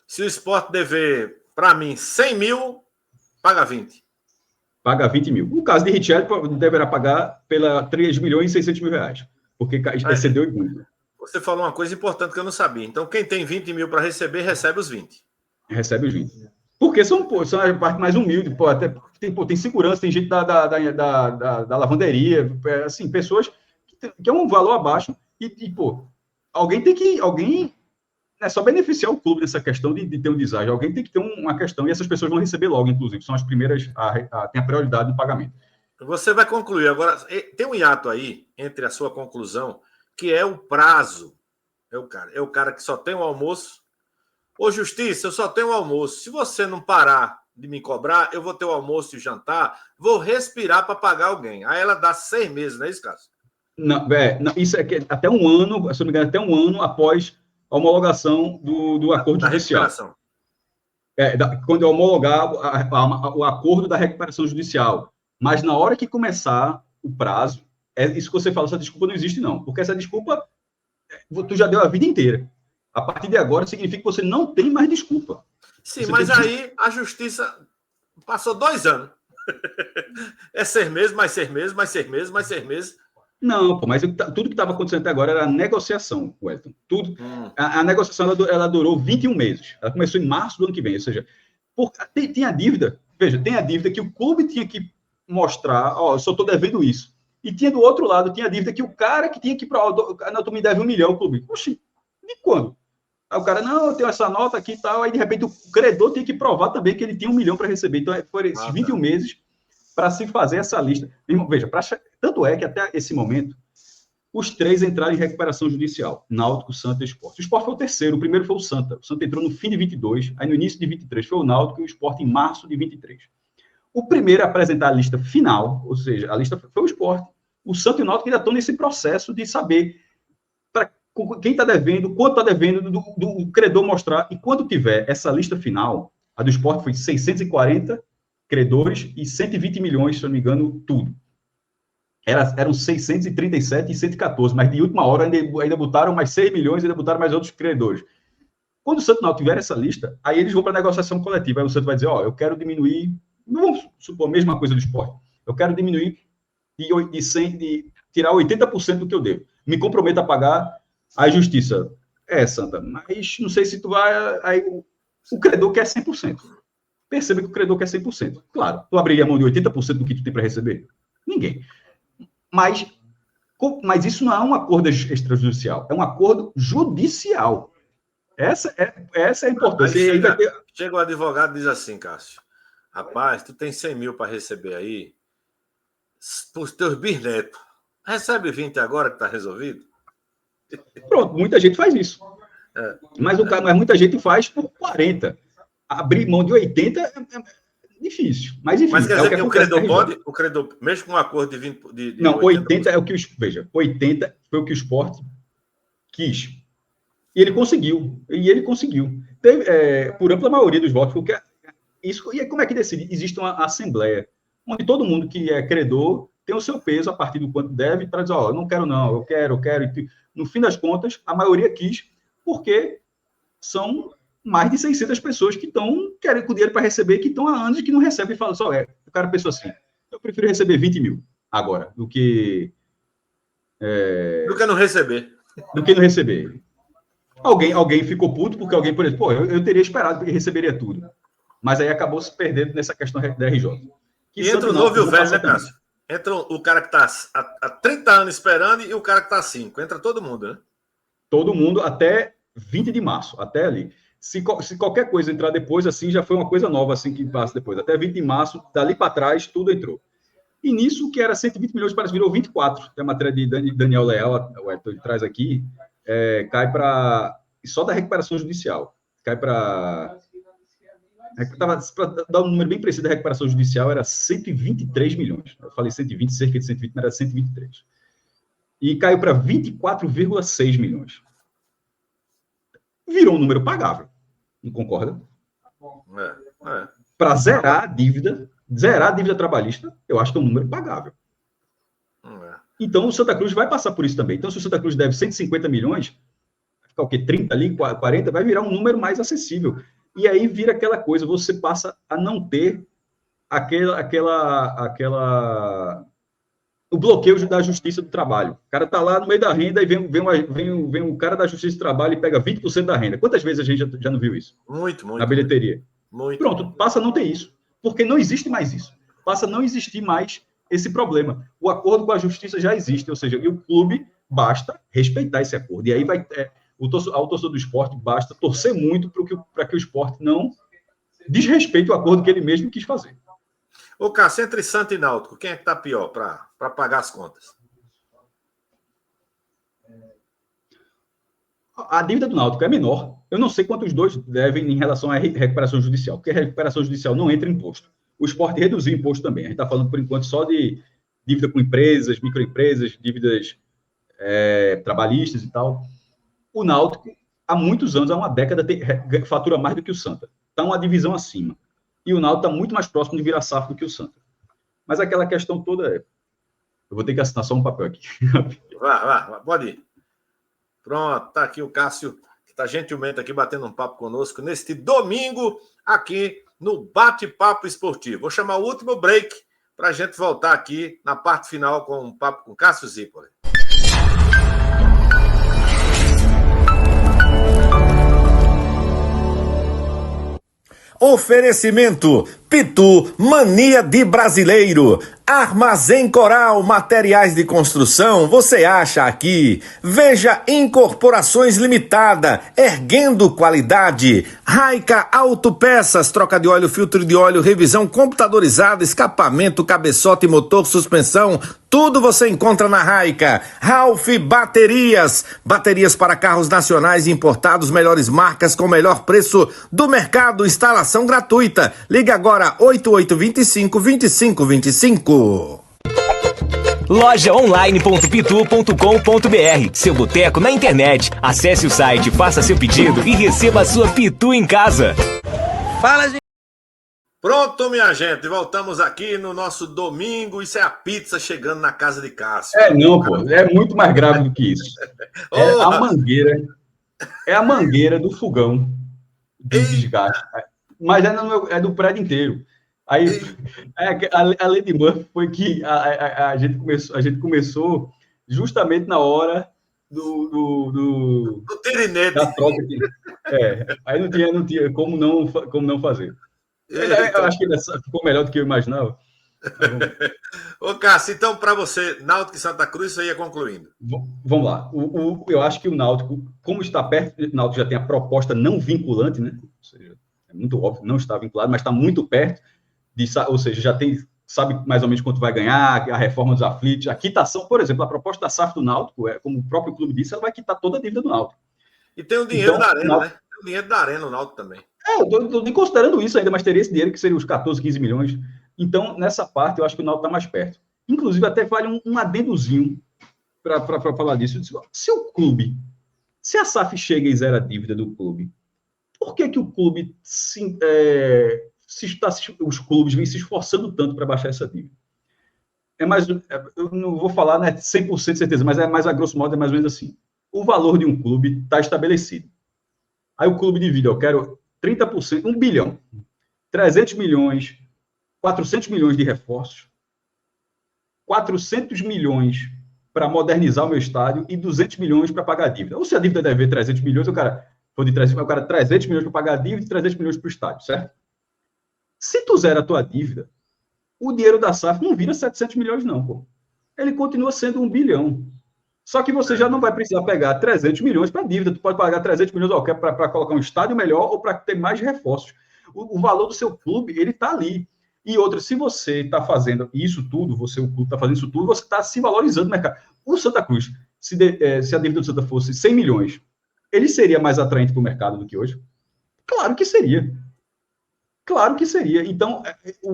Speaker 1: Se o esporte dever, para mim, 100 mil, paga 20.
Speaker 4: Paga 20 mil. No caso de Richelli, deverá pagar pela 3 milhões e 600 mil reais, porque excedeu muito.
Speaker 1: Você falou uma coisa importante que eu não sabia. Então, quem tem 20 mil para receber, recebe os 20.
Speaker 4: Recebe os 20. Porque são a parte mais humilde. Até tem segurança, tem gente da lavanderia, assim, pessoas que é um valor abaixo. Alguém tem que... Alguém só beneficiar o clube nessa questão de ter um deságio. Alguém tem que ter uma questão, e essas pessoas vão receber logo, inclusive. São as primeiras tem a prioridade no pagamento.
Speaker 1: Você vai concluir. Agora, tem um hiato aí entre a sua conclusão, que é o prazo. É o cara que só tem o almoço. Ô, Justiça, eu só tenho o almoço. Se você não parar de me cobrar, eu vou ter o almoço e jantar, vou respirar para pagar alguém. Aí ela dá 6 meses, não é isso, Cássio?
Speaker 4: Não, isso é que até um ano, se não me engano, até um ano após a homologação do acordo judicial. Recuperação. Quando eu homologar o acordo da recuperação judicial. Mas na hora que começar o prazo, isso que você fala, essa desculpa não existe, não. Porque essa desculpa, tu já deu a vida inteira. A partir de agora, significa que você não tem mais desculpa.
Speaker 1: Sim, mas aí a justiça passou 2 anos. É 6 meses, mais 6 meses, mais 6 meses, mais 6 meses.
Speaker 4: Não, mas tudo que estava acontecendo até agora era a negociação, Wellington. Tudo. A negociação ela durou 21 meses. Ela começou em março do ano que vem. Ou seja, Tinha dívida, veja, tem a dívida que o clube tinha que mostrar, ó, eu só estou devendo isso. E tinha do outro lado, tinha a dívida que o cara que tinha que provar, não, tu me deve 1 milhão, o clube. Oxi, de quando? Aí o cara, não, eu tenho essa nota aqui e tal, aí de repente o credor tem que provar também que ele tinha 1 milhão para receber. Então foram esses 21 meses para se fazer essa lista. Veja, tanto é que até esse momento, os 3 entraram em recuperação judicial, Náutico, Santa e Sport. O Sport foi o terceiro, o primeiro foi o Santa. O Santa entrou no fim de 22, aí no início de 23 foi o Náutico e o Sport em março de 23. O primeiro a apresentar a lista final, ou seja, a lista foi o Sport. O Santa e o Náutico ainda estão nesse processo de saber para quem está devendo, quanto está devendo, do credor mostrar. E quando tiver essa lista final, a do Sport foi 640 credores e 120 milhões, se eu não me engano, tudo. Eram 637 e 114, mas de última hora ainda botaram mais 6 milhões e ainda botaram mais outros credores. Quando o Santos Náutico tiver essa lista, aí eles vão para a negociação coletiva. Aí o Santos vai dizer, ó, eu quero diminuir, não vamos supor a mesma coisa do Sport, eu quero diminuir de tirar 80% do que eu devo. Me comprometo a pagar a justiça. Santa, mas não sei se tu vai... Aí o credor quer 100%. Perceba que o credor quer 100%. Claro, tu abriria a mão de 80% do que tu tem para receber? Ninguém. Mas isso não é um acordo extrajudicial, é um acordo judicial. Essa é a importância.
Speaker 1: Chega o advogado e diz assim, Cássio, rapaz, tu tem 100 mil para receber aí, para os teus bisnetos. Recebe 20 agora que está resolvido?
Speaker 4: Pronto, muita gente faz isso. Mas muita gente faz por 40. Abrir mão de 80 é difícil. Mas enfim.
Speaker 1: Mas quer dizer que o credor pode, o credor, mesmo com um acordo de 20%.
Speaker 4: Não, 80 é o que veja, 80 foi o que o Sport quis. E ele conseguiu. Teve, por ampla maioria dos votos, porque isso. E como é que decide? Existe uma assembleia, onde todo mundo que é credor tem o seu peso a partir do quanto deve, para dizer, ó, eu não quero não, eu quero. No fim das contas, a maioria quis, porque são mais de 600 pessoas que estão querendo com dinheiro para receber, que estão há anos e que não recebem, e falam só, o cara pensou assim, eu prefiro receber 20 mil agora, do que
Speaker 1: não receber.
Speaker 4: Do que não receber. Alguém ficou puto, porque alguém, por exemplo, eu teria esperado que receberia tudo. Mas aí acabou se perdendo nessa questão da RJ.
Speaker 1: E entra o novo e o velho, né, Cássio? Entra o cara que está há 30 anos esperando e o cara que está há 5. Entra todo mundo, né?
Speaker 4: Todo mundo até 20 de março, até ali. Se qualquer coisa entrar depois, assim, já foi uma coisa nova, assim, que passa depois. Até 20 de março, dali para trás, tudo entrou. E nisso, que era 120 milhões, parece que virou 24. Tem a matéria de Daniel Leal, o Edson traz aqui, cai para... Só da recuperação judicial. Cai para... Para dar um número bem preciso da recuperação judicial, era 123 milhões. Eu falei 120, cerca de 120, mas era 123. E caiu para 24,6 milhões. Virou um número pagável. Não concorda? Para zerar a dívida trabalhista, eu acho que é um número pagável. Então, o Santa Cruz vai passar por isso também. Então, se o Santa Cruz deve 150 milhões, vai ficar o quê? 30 ali, 40, vai virar um número mais acessível. E aí vira aquela coisa, você passa a não ter o bloqueio da Justiça do Trabalho. O cara está lá no meio da renda e vem o cara da Justiça do Trabalho e pega 20% da renda. Quantas vezes a gente já não viu isso?
Speaker 1: Muito.
Speaker 4: Na bilheteria.
Speaker 1: Muito.
Speaker 4: Pronto, passa a não ter isso. Porque não existe mais isso. Passa a não existir mais esse problema. O acordo com a Justiça já existe, ou seja, e o clube basta respeitar esse acordo. E aí ao torcedor do esporte basta torcer muito para que o esporte não desrespeite o acordo que ele mesmo quis fazer.
Speaker 1: Ô, Cássio, entre Santa e Náutico, quem é que está pior para pagar as contas?
Speaker 4: A dívida do Náutico é menor. Eu não sei quanto os dois devem em relação à recuperação judicial, porque a recuperação judicial não entra em imposto. O esporte reduziu o imposto também. A gente está falando, por enquanto, só de dívida com empresas, microempresas, dívidas trabalhistas e tal. O Náutico, há muitos anos, há uma década, fatura mais do que o Santa. Está uma divisão acima. E o Náutico está muito mais próximo de virar SAF do que o Santa. Mas aquela questão toda eu vou ter que assinar só um papel aqui.
Speaker 1: Vá, pode ir. Pronto, está aqui o Cássio, que está gentilmente aqui batendo um papo conosco neste domingo, aqui no Bate-Papo Esportivo. Vou chamar o último break para a gente voltar aqui na parte final com um papo com Cássio Zípoli.
Speaker 5: Oferecimento Pitu, mania de brasileiro. Armazém Coral, materiais de construção, você acha aqui. Veja Incorporações Limitada, erguendo qualidade. Raica Autopeças, troca de óleo, filtro de óleo, revisão computadorizada, escapamento, cabeçote, motor, suspensão, tudo você encontra na Raica. Ralph Baterias, baterias para carros nacionais e importados, melhores marcas com o melhor preço do mercado, instalação gratuita. Liga agora 8825-2525.
Speaker 2: Lojaonline.pitu.com.br, seu boteco na internet. Acesse o site, faça seu pedido e receba a sua Pitu em casa.
Speaker 3: Fala, gente.
Speaker 1: Pronto, minha gente, voltamos aqui no nosso domingo. Isso é a pizza chegando na casa de Cássio.
Speaker 4: Não, pô, é muito mais grave do que isso. É a mangueira do fogão de desgaste. Mas é do prédio inteiro. Aí a Lady Murphy foi que a gente começou justamente na hora do
Speaker 1: tirinete.
Speaker 4: Da troca. Aí não tinha como não fazer. Eu acho que ficou melhor do que eu imaginava.
Speaker 1: Ô, Cássio, então para você, Náutico e Santa Cruz, isso aí é concluindo.
Speaker 4: Vamos lá. Eu acho que o Náutico, como está perto, o Náutico já tem a proposta não vinculante, né? Ou seja, é muito óbvio, não está vinculado, mas está muito perto. Ou seja, sabe mais ou menos quanto vai ganhar, a reforma dos aflitos, a quitação, por exemplo, a proposta da SAF do Náutico, como o próprio clube disse, ela vai quitar toda a dívida do Náutico.
Speaker 1: E tem o dinheiro da Arena, né? Tem o dinheiro da Arena no Náutico também.
Speaker 4: Eu estou nem considerando isso ainda, mas teria esse dinheiro que seria os 14, 15 milhões. Então, nessa parte, eu acho que o Náutico está mais perto. Inclusive, até vale um adendozinho para falar disso. Se a SAF chega e zera a dívida do clube, por que o clube os clubes vêm se esforçando tanto para baixar essa dívida? Eu não vou falar, né, 100% de certeza, mas a grosso modo é mais ou menos assim. O valor de um clube está estabelecido. Aí o clube divide, eu quero 30%, 1 bilhão, 300 milhões, 400 milhões de reforços, 400 milhões para modernizar o meu estádio e 200 milhões para pagar a dívida. Ou se a dívida deve 300 milhões, o cara 300 milhões para pagar a dívida e 300 milhões para o estádio, certo? Se tu zera a tua dívida, o dinheiro da SAF não vira 700 milhões, não, pô. Ele continua sendo 1 bilhão. Só que você já não vai precisar pegar 300 milhões para dívida. Tu pode pagar 300 milhões para colocar um estádio melhor ou para ter mais reforços. O valor do seu clube, ele está ali. E outra, se você está fazendo isso tudo, o clube está fazendo isso tudo, você está se valorizando no mercado. O Santa Cruz, se a dívida do Santa fosse 100 milhões, ele seria mais atraente para o mercado do que hoje? Claro que seria. Claro que seria. Então,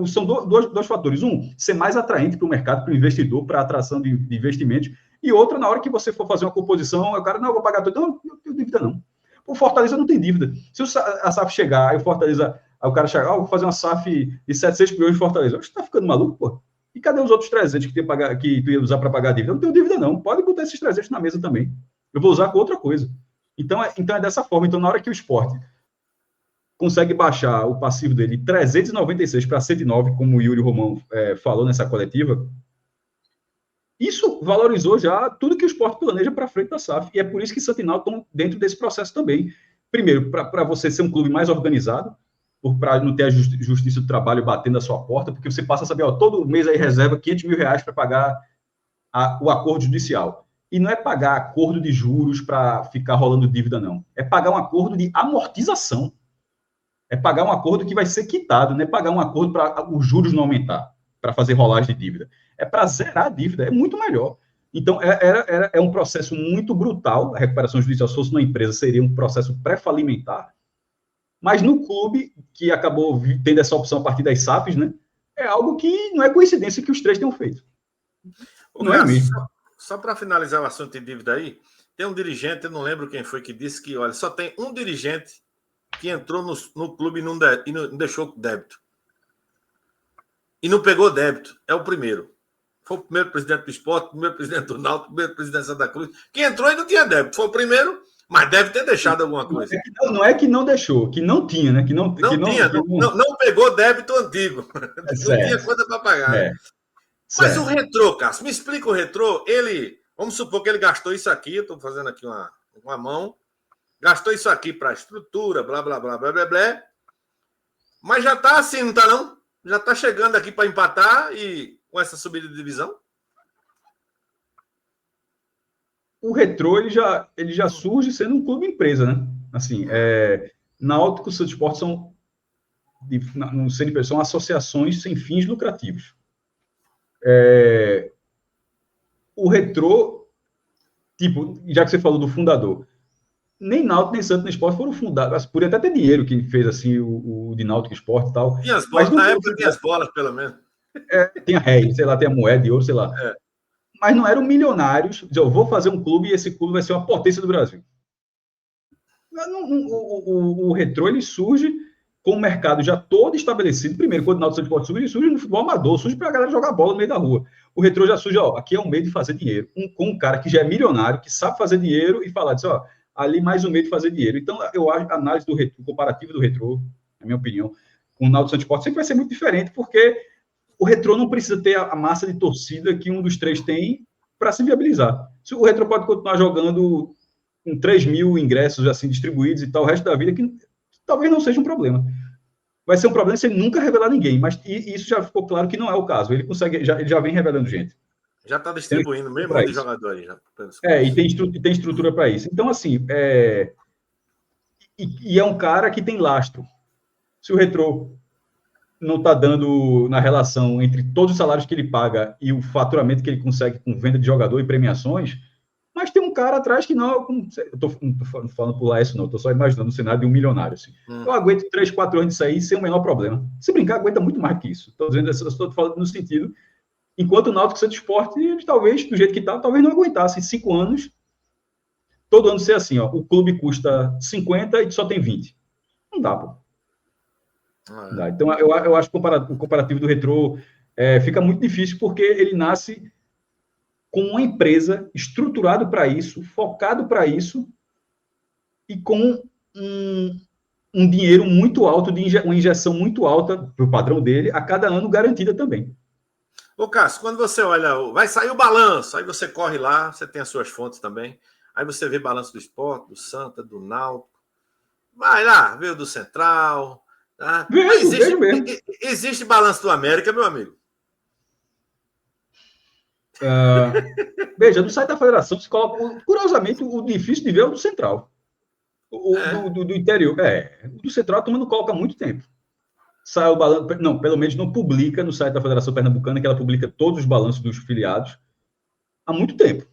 Speaker 4: são dois fatores. Um, ser mais atraente para o mercado, para o investidor, para a atração de investimentos. E outra, na hora que você for fazer uma composição, o cara, não, eu vou pagar tudo. Não, não tenho dívida, não. O Fortaleza não tem dívida. Se a SAF chegar, aí o Fortaleza, aí o cara chegar, vou fazer uma SAF de 700 milhões de Fortaleza. Você está ficando maluco, pô? E cadê os outros 300 que tu ia usar para pagar a dívida? Eu não tenho dívida, não. Pode botar esses 300 na mesa também. Eu vou usar com outra coisa. Então é dessa forma. Então, na hora que o esporte consegue baixar o passivo dele de 396 para 109, como o Yuri Romão falou nessa coletiva, isso valorizou já tudo que o esporte planeja para frente da SAF. E é por isso que Santinal estão dentro desse processo também. Primeiro, para você ser um clube mais organizado, para não ter a justiça do trabalho batendo a sua porta, porque você passa a saber, todo mês aí reserva 500 mil reais para pagar o acordo judicial. E não é pagar acordo de juros para ficar rolando dívida, não. É pagar um acordo de amortização. É pagar um acordo que vai ser quitado, não é pagar um acordo para os juros não aumentar, para fazer rolagem de dívida. É para zerar a dívida, é muito melhor. Então, é um processo muito brutal. A recuperação judicial, se fosse numa empresa, seria um processo pré-falimentar. Mas no clube, que acabou tendo essa opção a partir das SAFs, né, é algo que não é coincidência que os três tenham feito.
Speaker 1: Não é mesmo. Só para finalizar o assunto de dívida aí, tem um dirigente, eu não lembro quem foi, que disse que, olha, só tem um dirigente que entrou no clube e não deixou débito. E não pegou débito. É o primeiro. Foi o primeiro presidente do Esporte, o primeiro presidente do Náutico, o primeiro presidente da Santa Cruz. Que entrou e não tinha débito. Foi o primeiro, mas deve ter deixado alguma coisa.
Speaker 4: Não é que não deixou, que não tinha, né?
Speaker 1: Não pegou débito antigo. Não tinha conta para pagar. Mas o retrô, Cássio, me explica o retrô. Vamos supor que ele gastou isso aqui, eu estou fazendo aqui uma mão, gastou isso aqui para estrutura, blá, blá, blá, blá, blá, blá. Mas já tá assim, não tá não? Já tá chegando aqui para empatar e com essa subida de divisão?
Speaker 4: O Retrô, ele já surge sendo um clube empresa, né? Assim, Náutico e Santos Sport no CNP, são associações sem fins lucrativos. O Retrô, tipo, já que você falou do fundador, nem Náutico nem Santos nem Sport foram fundados, podia até ter dinheiro que fez assim o de Náutico Sport e tal.
Speaker 1: Tinha as bolas, na época tinha as bolas, pelo menos.
Speaker 4: Tinha réis, sei lá, tem a moeda de ouro, sei lá. Mas não eram milionários, dizer, eu vou fazer um clube e esse clube vai ser uma potência do Brasil. O Retrô, ele surge com o mercado já todo estabelecido. Primeiro, quando o Náutico Santos Sport surge, ele surge no futebol amador, surge para a galera jogar bola no meio da rua. O Retrô já surge, aqui é um meio de fazer dinheiro. Com um cara que já é milionário, que sabe fazer dinheiro e falar disso, ali mais um meio de fazer dinheiro. Então, eu acho a análise do Retrô, comparativo do Retrô, na minha opinião, com o Náutico Santos Sport sempre vai ser muito diferente, porque o Retrô não precisa ter a massa de torcida que um dos três tem para se viabilizar. Se o Retrô pode continuar jogando com 3 mil ingressos assim distribuídos e tal, o resto da vida, que talvez não seja um problema. Vai ser um problema se ele nunca revelar ninguém, mas isso já ficou claro que não é o caso. Ele consegue, ele já vem revelando gente.
Speaker 1: Já está distribuindo mesmo de jogadores. Já.
Speaker 4: E tem estrutura para isso. Então, assim, e é um cara que tem lastro. Se o Retrô não está dando na relação entre todos os salários que ele paga e o faturamento que ele consegue com venda de jogador e premiações, mas tem um cara atrás que não... Eu não estou falando por lá isso, não. Estou só imaginando o cenário de um milionário. Assim. Eu aguento 3, 4 anos disso aí sem o menor problema. Se brincar, aguenta muito mais que isso. Estou falando no sentido... Enquanto o Náutico Santos Sport, ele talvez, do jeito que está, talvez não aguentasse 5 anos, todo ano ser assim, o clube custa 50 e só tem 20. Não dá, pô. Não dá. Então, eu acho que o comparativo do Retrô fica muito difícil, porque ele nasce com uma empresa estruturado para isso, focado para isso, e com um dinheiro muito alto, uma injeção muito alta, para o padrão dele, a cada ano garantida também.
Speaker 1: Ô, Cássio, quando você olha, vai sair o balanço, aí você corre lá, você tem as suas fontes também, aí você vê balanço do Sport, do Santa, do Náutico, vai lá, vê o do Central, tá?
Speaker 4: Vejo mesmo.
Speaker 1: Existe balanço do América, meu amigo?
Speaker 4: Veja, no site da federação se coloca, curiosamente, o difícil de ver é o do Central, do interior. O do Central a turma não coloca há muito tempo. Sai o balanço, não, pelo menos não publica no site da Federação Pernambucana, que ela publica todos os balanços dos filiados há muito tempo.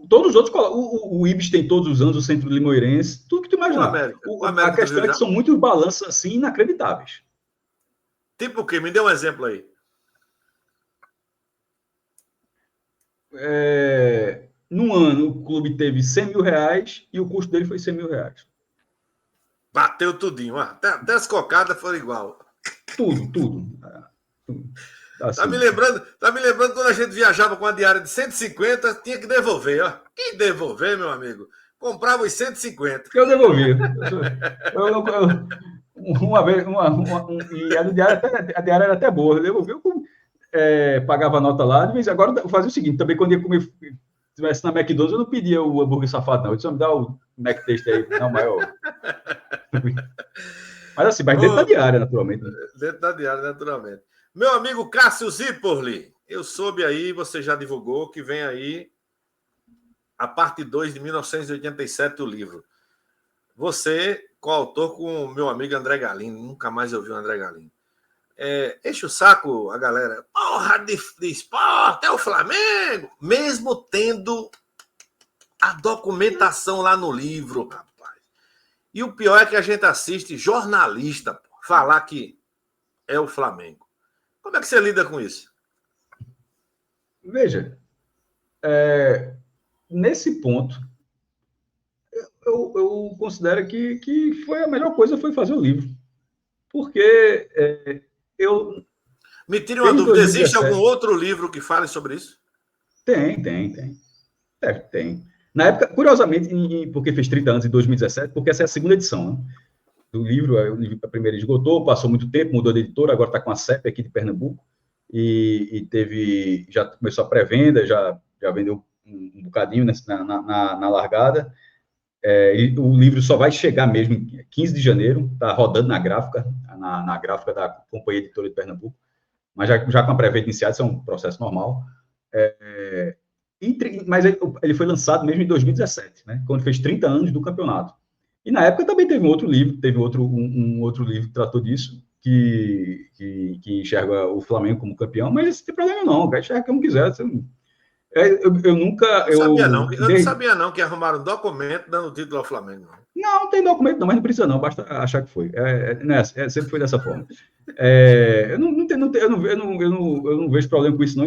Speaker 4: Todos os outros, o Ibis tem todos os anos, o Centro Limoeirense, tudo que tu imaginar. A questão é que são muitos balanços assim inacreditáveis.
Speaker 1: Tipo o quê? Me dê um exemplo aí.
Speaker 4: Num ano, o clube teve R$100 mil e o custo dele foi R$100 mil.
Speaker 1: Bateu tudinho, até as cocadas foram igual.
Speaker 4: Tudo. Assim.
Speaker 1: Tá me lembrando quando a gente viajava com a diária de 150, tinha que devolver, ó. E devolver, meu amigo? Comprava os 150.
Speaker 4: Eu devolvi. Uma vez, e a diária era até boa, eu devolvi, pagava a nota lá, de vez agora eu fazia o seguinte, também quando ia comer, se estivesse na McDonald's, eu não pedia o hambúrguer safado, não. Eu disse, me dá o McTaste aí, não, maior. Mas assim, dentro da diária, naturalmente.
Speaker 1: Dentro da diária, naturalmente. Meu amigo Cássio Zipoli, eu soube aí, você já divulgou, que vem aí a parte 2 de 1987 do livro. Você, coautor com o meu amigo André Galindo, nunca mais ouvi o André Galindo. Enche o saco a galera. Porra de esporte, é o Flamengo! Mesmo tendo a documentação lá no livro, rapaz. E o pior é que a gente assiste jornalista falar que é o Flamengo. Como é que você lida com isso?
Speaker 4: Veja, nesse ponto, eu considero que foi a melhor coisa foi fazer o livro. Porque
Speaker 1: Me tire uma dúvida, 2017, existe algum outro livro que fale sobre isso?
Speaker 4: Tem. Tem. Na época, curiosamente, porque fez 30 anos em 2017, porque essa é a segunda edição, né, do livro. A primeira esgotou, passou muito tempo, mudou de editora, agora está com a CEP aqui de Pernambuco, e já começou a pré-venda, já vendeu um bocadinho na largada, O livro só vai chegar mesmo em 15 de janeiro, está rodando na gráfica, na gráfica da Companhia Editora de Pernambuco, mas já com a pré-venda iniciada, isso é um processo normal. Mas ele foi lançado mesmo em 2017, né, quando fez 30 anos do campeonato. E na época também teve um outro livro, um outro livro que tratou disso, que enxerga o Flamengo como campeão, mas isso não tem problema não, vai enxergar como quiser. Eu nunca...
Speaker 1: Eu não sabia não que arrumaram um documento dando título ao Flamengo.
Speaker 4: Não tem documento não, mas não precisa não, basta achar que foi. Sempre foi dessa forma. Eu não vejo problema com isso não,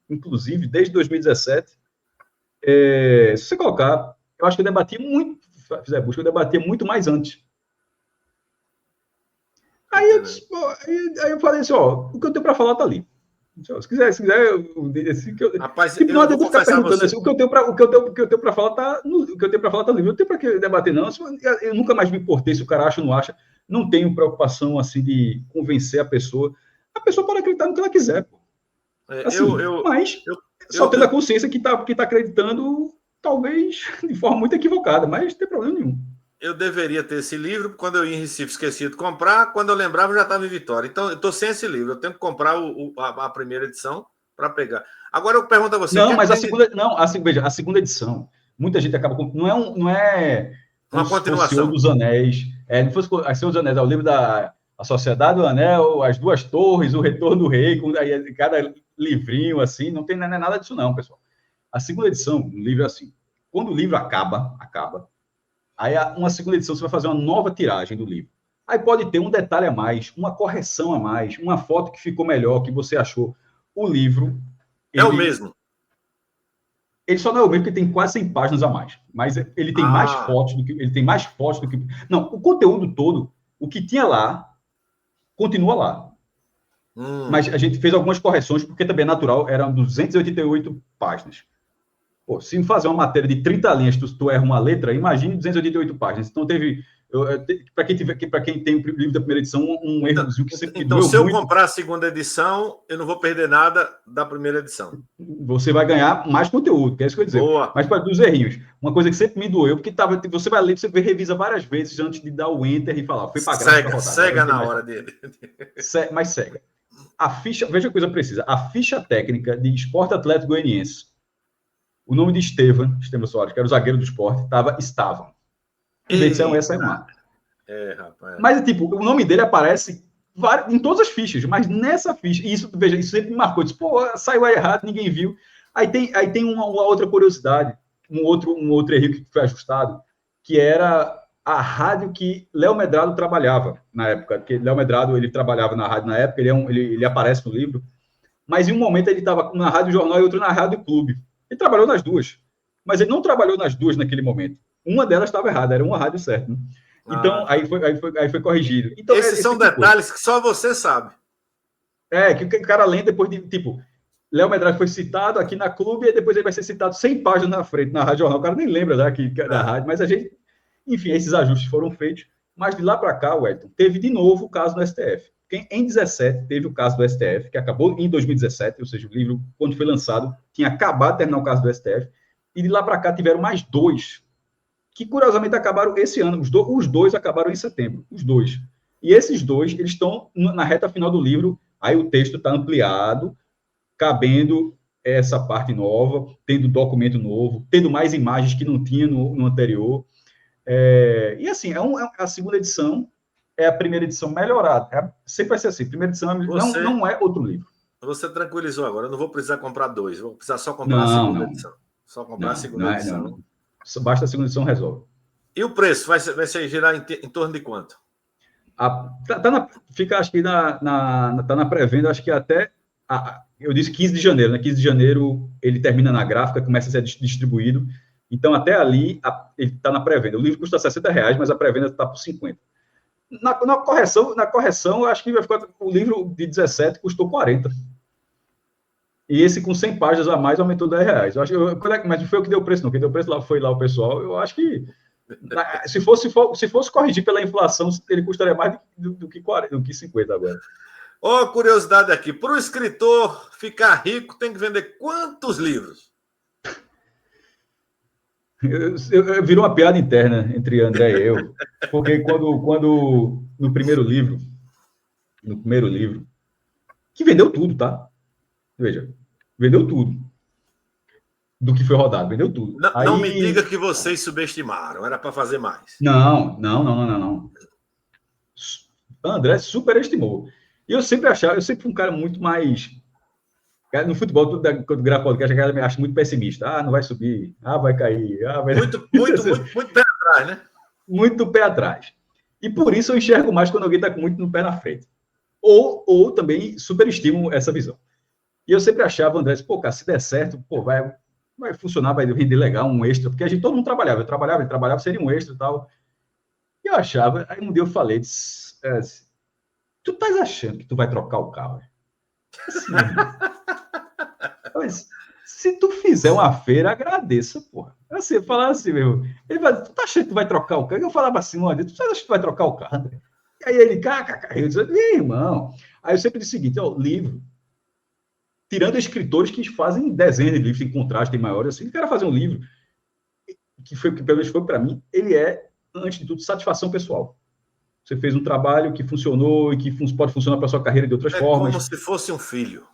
Speaker 4: inclusive desde 2017, se você colocar, eu acho que eu debatia muito mais antes. Aí eu falei assim, o que eu tenho para falar tá ali. Se quiser,
Speaker 1: rapaz,
Speaker 4: tipo, não adianta ficar perguntando assim, o que eu tenho para falar tá ali. Não tem para que debater não. Eu nunca mais me importei se o cara acha ou não acha. Não tenho preocupação assim de convencer a pessoa. A pessoa pode acreditar no que ela quiser, pô. Assim, mas só tendo a consciência que tá acreditando, talvez de forma muito equivocada, mas não tem problema nenhum.
Speaker 1: Eu deveria ter esse livro, quando eu ia em Recife, esqueci de comprar, quando eu lembrava, eu já estava em Vitória. Então, eu estou sem esse livro, eu tenho que comprar a primeira edição para pegar. Agora, eu pergunto a você...
Speaker 4: Não, mas veja, a segunda edição, muita gente acaba... Não é
Speaker 1: uma continuação.
Speaker 4: O Senhor dos Anéis, não fosse a Senhor dos Anéis, é o livro da a Sociedade do Anel, As Duas Torres, O Retorno do Rei, com cada livrinho, assim, não é nada disso não, pessoal. A segunda edição, um livro assim, quando o livro acaba, aí uma segunda edição você vai fazer uma nova tiragem do livro. Aí pode ter um detalhe a mais, uma correção a mais, uma foto que ficou melhor, que você achou. O livro...
Speaker 1: É o mesmo.
Speaker 4: Ele só não é o mesmo, porque tem quase 100 páginas a mais. Mas ele tem mais fotos do que... Não, o conteúdo todo, o que tinha lá, continua lá. Mas a gente fez algumas correções, porque também é natural, eram 288 páginas. Pô, se fazer uma matéria de 30 linhas, tu erra uma letra, imagine 288 páginas. Então, para quem tem o livro da primeira edição, um errozinho que sempre
Speaker 1: Então, se eu comprar a segunda edição, eu não vou perder nada da primeira edição.
Speaker 4: Você vai ganhar mais conteúdo, que é isso que eu ia dizer.
Speaker 1: Boa.
Speaker 4: Mas para dos errinhos, uma coisa que sempre me doeu, porque você vai ler, você revisa várias vezes antes de dar o enter e falar, foi para graça.
Speaker 1: Cega na hora dele.
Speaker 4: Mas cega. A ficha, veja a coisa precisa, a ficha técnica de Esporte Atlético Goianiense, o nome de Estevam Soares, que era o zagueiro do Sport, estava. Em vez de ser um SMA.
Speaker 1: Rapaz.
Speaker 4: Mas, tipo, o nome dele aparece em todas as fichas, mas nessa ficha, isso sempre me marcou. Disse, pô, saiu aí errado, ninguém viu. Aí tem uma outra curiosidade, um outro erro que foi ajustado, que era a rádio que Léo Medrado trabalhava na época. Porque Léo Medrado, ele trabalhava na rádio na época, ele aparece no livro, mas em um momento ele estava na Rádio Jornal e outro na Rádio Clube. Ele trabalhou nas duas, mas ele não trabalhou nas duas naquele momento. Uma delas estava errada, era uma rádio certa. Né? Então, aí foi corrigido. Então,
Speaker 1: esses são detalhes que só você sabe.
Speaker 4: Que o cara lê depois de, tipo, Léo Medrado foi citado aqui na Clube e depois ele vai ser citado 100 páginas na frente, na Rádio Jornal. O cara nem lembra da rádio, mas a gente... Enfim, esses ajustes foram feitos. Mas de lá para cá, Wellington, teve de novo o caso do STF. Em 2017, teve o caso do STF, que acabou em 2017, ou seja, o livro, quando foi lançado, tinha acabado de terminar o caso do STF, e de lá para cá tiveram mais dois, que curiosamente acabaram esse ano. Os dois acabaram em setembro, os dois. E esses dois, eles estão na reta final do livro, aí o texto está ampliado, cabendo essa parte nova, tendo documento novo, tendo mais imagens que não tinha no anterior. E assim, a segunda edição é a primeira edição melhorada. Sempre vai ser assim. Primeira edição não é outro livro.
Speaker 1: Você tranquilizou agora. Eu não vou precisar comprar dois. Vou precisar só comprar a segunda edição. Só comprar a segunda edição. Não.
Speaker 4: Basta a segunda edição, resolve.
Speaker 1: E o preço? Vai ser girar em torno de quanto?
Speaker 4: Fica, acho que tá na pré-venda, acho que até... eu disse 15 de janeiro. Né? 15 de janeiro ele termina na gráfica, começa a ser distribuído. Então, até ali, ele está na pré-venda. O livro custa R$60, mas a pré-venda está por 50. Na correção, eu acho que vai ficar, o livro de 17 custou 40. E esse com 100 páginas a mais aumentou R$10. Mas não foi o que deu o preço, não. Quem deu o preço foi lá o pessoal. Eu acho que se fosse corrigir pela inflação, ele custaria mais do que 50 agora.
Speaker 1: Curiosidade aqui. Para o escritor ficar rico, tem que vender quantos livros?
Speaker 4: Virou uma piada interna entre André e eu, porque quando no primeiro livro, que vendeu tudo, tá? Veja, vendeu tudo do que foi rodado, vendeu tudo.
Speaker 1: Não me diga que vocês subestimaram, era para fazer mais.
Speaker 4: Não. André superestimou. E eu sempre fui um cara muito mais. No futebol, quando grava podcast, a galera me acha muito pessimista. Não vai subir, vai cair.
Speaker 1: Muito pé atrás, né?
Speaker 4: Muito pé atrás. E por isso eu enxergo mais quando alguém está muito no pé na frente. Ou também superestimo essa visão. E eu sempre achava, André, cara, se der certo, vai funcionar, vai render legal, um extra, porque todo mundo trabalhava. Ele trabalhava, seria um extra e tal. E eu achava, aí um dia eu falei, tu estás achando que tu vai trocar o carro? Assim, mas se tu fizer uma feira, agradeça, porra. Assim, eu falava assim, meu. Ele vai, tu tá achando que tu vai trocar o carro? Eu falava assim, tu acha que tu vai trocar o carro? E aí ele, eu disse, irmão. Aí eu sempre disse o seguinte, livro, tirando escritores que fazem dezenas de livros, tem contraste, tem maiores, assim, eu quero fazer um livro que pelo menos foi para mim, ele é, antes de tudo, satisfação pessoal. Você fez um trabalho que funcionou e que pode funcionar para sua carreira de outras formas.
Speaker 1: Como se fosse um filho.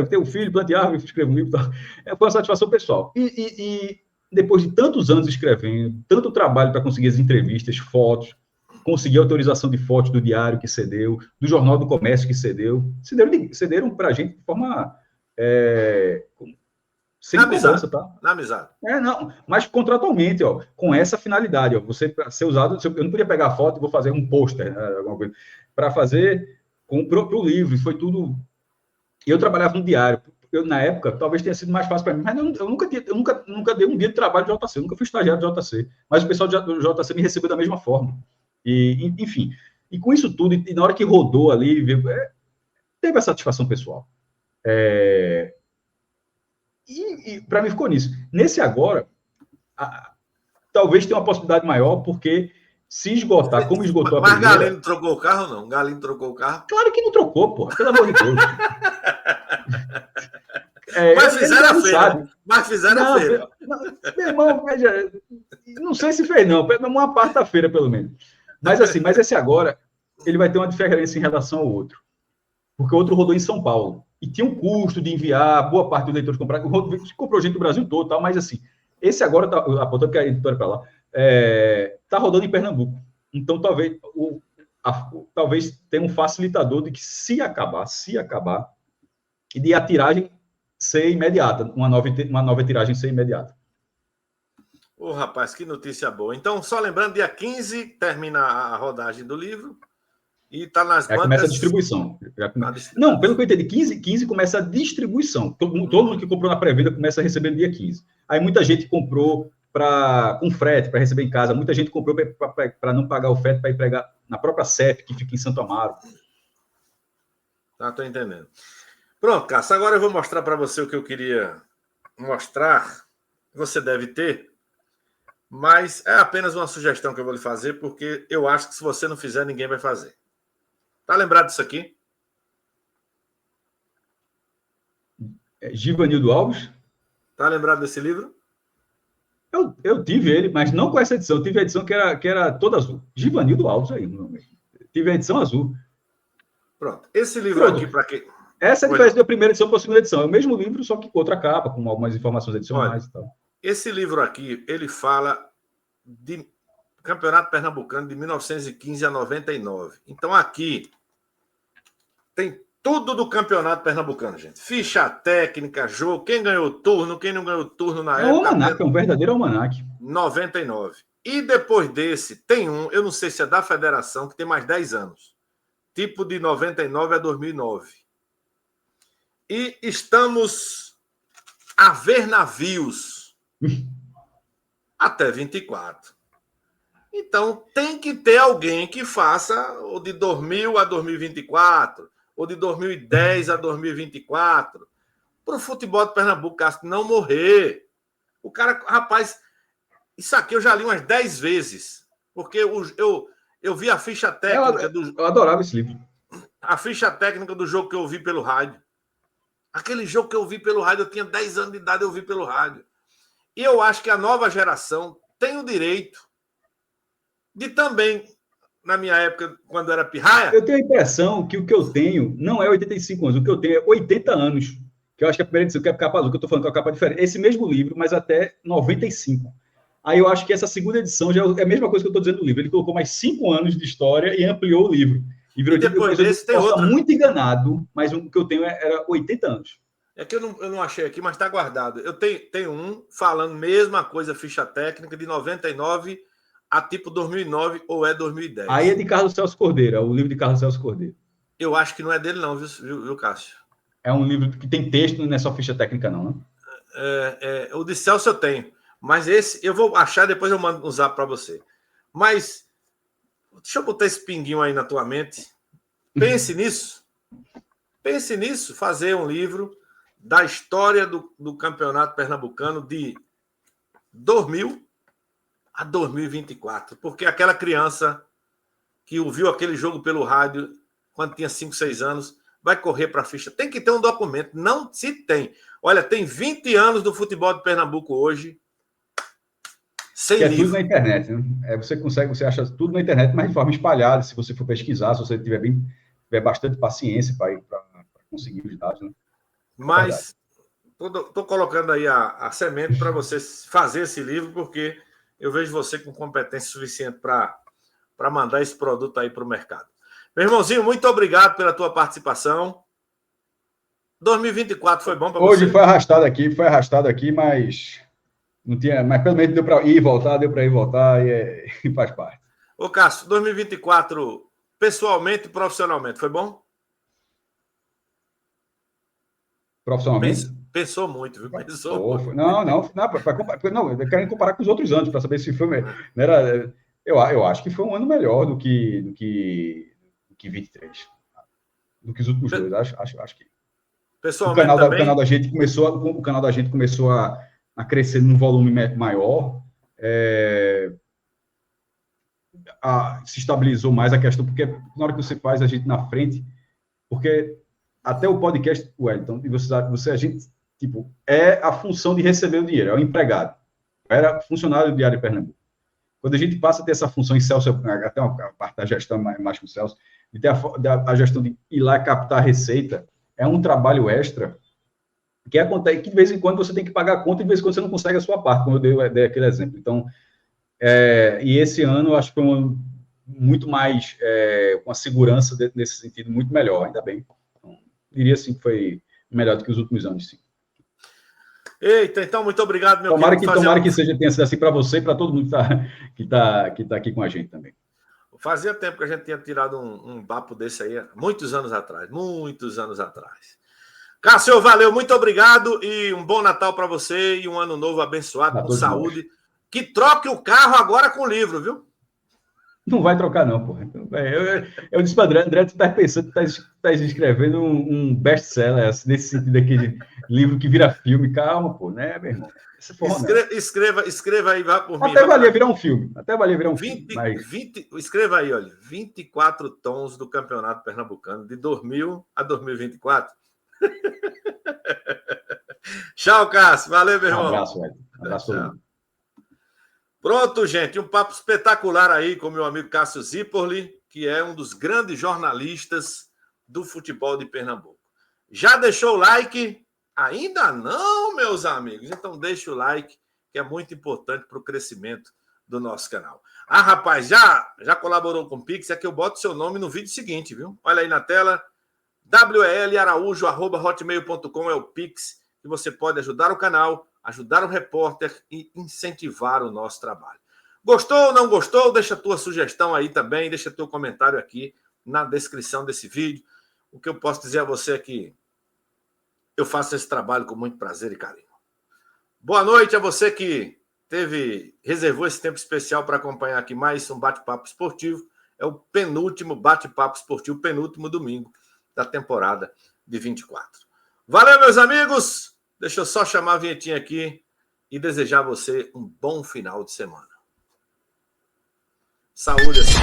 Speaker 4: Tem um filho, plante árvore, escreve um livro. Foi uma satisfação pessoal. E depois de tantos anos escrevendo, tanto trabalho para conseguir as entrevistas, fotos, conseguir autorização de fotos do diário que cedeu, do Jornal do Comércio que cederam para a gente de forma sem cobrança, tá?
Speaker 1: Na amizade.
Speaker 4: Mas contratualmente, com essa finalidade, você para ser usado, eu não podia pegar a foto e vou fazer um pôster, alguma coisa, para fazer para o livro, foi tudo. Eu trabalhava no diário. Na época, talvez tenha sido mais fácil para mim, mas eu nunca dei um dia de trabalho de JC, eu nunca fui estagiário de JC, mas o pessoal do JC me recebeu da mesma forma. E, enfim, e com isso tudo, e na hora que rodou ali, teve a satisfação pessoal. E para mim ficou nisso. Nesse agora, talvez tenha uma possibilidade maior, porque se esgotar, como esgotou a primeira...
Speaker 1: Mas Galeno trocou o carro ou não? Galeno trocou o carro?
Speaker 4: Claro que não trocou, porra, pelo amor de Deus.
Speaker 1: Mas fizeram a feira. Mas fizeram a feira.
Speaker 4: Meu irmão, veja, não sei se fez, não. Uma parte da feira, pelo menos. Mas assim, esse agora, ele vai ter uma diferença em relação ao outro. Porque o outro rodou em São Paulo. E tinha um custo de enviar, boa parte dos leitores compraram. Comprou gente do Brasil todo, tal, mas assim, esse agora, apontando que a editora para lá, está rodando em Pernambuco. Então, talvez tenha um facilitador de que se acabar, e de a tiragem ser imediata, uma nova tiragem ser imediata.
Speaker 1: Rapaz, que notícia boa. Então, só lembrando, dia 15 termina a rodagem do livro e está nas bancas...
Speaker 4: Começa a distribuição. Não, pelo que eu entendi, 15 começa a distribuição. Todo mundo que comprou na pré-venda começa a receber no dia 15. Aí muita gente comprou com frete, para receber em casa. Muita gente comprou para não pagar o frete, para ir pregar na própria CEP, que fica em Santo Amaro.
Speaker 1: Estou entendendo. Pronto, Cássio, agora eu vou mostrar para você o que eu queria mostrar. Você deve ter, mas é apenas uma sugestão que eu vou lhe fazer, porque eu acho que se você não fizer, ninguém vai fazer. Tá lembrado disso aqui?
Speaker 4: Givanildo Alves?
Speaker 1: Tá lembrado desse livro?
Speaker 4: Eu tive ele, mas não com essa edição. Eu tive a edição que era toda azul. Givanildo Alves aí, meu nome. Tive a edição azul.
Speaker 1: Pronto. Esse livro aqui, para quem...
Speaker 4: Essa é a diferença da primeira edição para a segunda edição. É o mesmo livro, só que com outra capa, com algumas informações adicionais. E tal.
Speaker 1: Esse livro aqui, ele fala de Campeonato Pernambucano de 1915 a 99. Então, aqui tem tudo do Campeonato Pernambucano, gente. Ficha técnica, jogo, quem ganhou turno, quem não ganhou turno na época.
Speaker 4: É um almanaque, é um verdadeiro almanaque.
Speaker 1: 99. E depois desse, tem eu não sei se é da Federação, que tem mais 10 anos. Tipo de 99 a 2009. E estamos a ver navios até 24. Então, tem que ter alguém que faça o de 2000 a 2024, ou de 2010 a 2024, para o futebol de Pernambuco, Cássio, não morrer. O cara, rapaz, isso aqui eu já li umas 10 vezes, porque eu vi a ficha técnica
Speaker 4: eu adorava esse livro.
Speaker 1: A ficha técnica do jogo que eu vi pelo rádio. Aquele jogo que eu vi pelo rádio, eu tinha 10 anos de idade, eu vi pelo rádio. E eu acho que a nova geração tem o direito de também, na minha época, quando era pirraia...
Speaker 4: Eu tenho a impressão que o que eu tenho não é 85 anos, o que eu tenho é 80 anos. Que eu acho que a primeira edição, que é a capa azul, que eu estou falando que é a capa diferente. Esse mesmo livro, mas até 95. Aí eu acho que essa segunda edição já é a mesma coisa que eu estou dizendo no livro. Ele colocou mais 5 anos de história e ampliou o livro. E virou
Speaker 1: depois desse tem outra.
Speaker 4: Muito enganado, mas o que eu tenho era 80 anos.
Speaker 1: É que eu não achei aqui, mas está guardado. Eu tenho um falando mesma coisa, ficha técnica, de 99 a tipo 2009 ou é 2010.
Speaker 4: Aí é de Carlos Celso Cordeiro, é o livro de Carlos Celso Cordeiro.
Speaker 1: Eu acho que não é dele não, viu Cássio?
Speaker 4: É um livro que tem texto, não é só ficha técnica não, né?
Speaker 1: O de Celso eu tenho, mas esse eu vou achar, depois eu mando um zap para você. Mas, deixa eu botar esse pinguinho aí na tua mente. Pense nisso. Pense nisso, fazer um livro da história do Campeonato Pernambucano de 2000 a 2024. Porque aquela criança que ouviu aquele jogo pelo rádio quando tinha 5, 6 anos, vai correr para a ficha. Tem que ter um documento. Não se tem. Olha, tem 20 anos do futebol de Pernambuco hoje. Sem
Speaker 4: que é
Speaker 1: livro.
Speaker 4: Tudo na internet. Né? Você acha tudo na internet, mas de forma espalhada, se você for pesquisar, se você tiver bastante paciência para conseguir os dados. Né?
Speaker 1: Mas estou colocando aí a semente para você fazer esse livro, porque eu vejo você com competência suficiente para mandar esse produto aí para o mercado. Meu irmãozinho, muito obrigado pela tua participação. 2024 foi bom para você?
Speaker 4: Hoje foi arrastado aqui, mas não tinha, mas pelo menos deu para ir e voltar, e faz parte.
Speaker 1: Ô Cássio, 2024, pessoalmente e profissionalmente, foi bom?
Speaker 4: Profissionalmente?
Speaker 1: Pensou muito, viu? Pensou muito.
Speaker 4: Não, querendo comparar com os outros anos, para saber se foi... Eu acho que foi um ano melhor do que 23. Do que os últimos dois, acho que.
Speaker 1: Pessoalmente,
Speaker 4: o canal da gente começou a crescer num volume maior, se estabilizou mais a questão, porque na hora que você faz a gente na frente, porque até o podcast, Wellington, a gente, tipo, é a função de receber o dinheiro, é o empregado. Era funcionário do Diário de Pernambuco. Quando a gente passa a ter essa função em Celso, até uma parte da gestão mais com o Celso, de ter a gestão de ir lá captar a receita, é um trabalho extra que acontece, que de vez em quando você tem que pagar a conta e de vez em quando você não consegue a sua parte, como eu dei aquele exemplo. Então, e esse ano eu acho que foi um ano muito mais, com a segurança nesse sentido, muito melhor, ainda bem. Então, diria assim que foi melhor do que os últimos anos, sim.
Speaker 1: Eita, então, muito obrigado, meu
Speaker 4: querido. Tomara que tenha sido assim para você e para todo mundo que tá aqui com a gente também.
Speaker 1: Fazia tempo que a gente tinha tirado um papo desse aí, muitos anos atrás. Cássio, valeu, muito obrigado e um bom Natal para você e um ano novo abençoado, com saúde. Que troque o carro agora com o livro, viu?
Speaker 4: Não vai trocar, não, pô. Eu disse para André, tu tá pensando que tá escrevendo um best-seller nesse sentido aqui de livro que vira filme. Calma, pô, né, meu irmão?
Speaker 1: Escreva aí, vá por mim.
Speaker 4: Até valia virar um filme.
Speaker 1: Escreva aí, olha, 24 tons do Campeonato Pernambucano, de 2000 a 2024. Tchau, Cássio. Valeu, meu irmão.
Speaker 4: Um abraço, velho. Abraço.
Speaker 1: Pronto, gente. Um papo espetacular aí com meu amigo Cássio Zipperli, que é um dos grandes jornalistas do futebol de Pernambuco. Já deixou o like? Ainda não, meus amigos? Então deixa o like, que é muito importante para o crescimento do nosso canal. Ah, rapaz, já colaborou com o Pix? É que eu boto seu nome no vídeo seguinte, viu? Olha aí na tela, welaraújo@hotmail.com é o Pix, que você pode ajudar o canal, ajudar o repórter e incentivar o nosso trabalho. Gostou ou não gostou? Deixa a tua sugestão aí também, deixa teu comentário aqui na descrição desse vídeo. O que eu posso dizer a você é que eu faço esse trabalho com muito prazer e carinho. Boa noite a você que reservou esse tempo especial para acompanhar aqui mais um bate-papo esportivo. É o penúltimo bate-papo esportivo, penúltimo domingo da temporada de 24. Valeu, meus amigos! Deixa eu só chamar a vinhetinha aqui e desejar a você um bom final de semana. Saúde assim.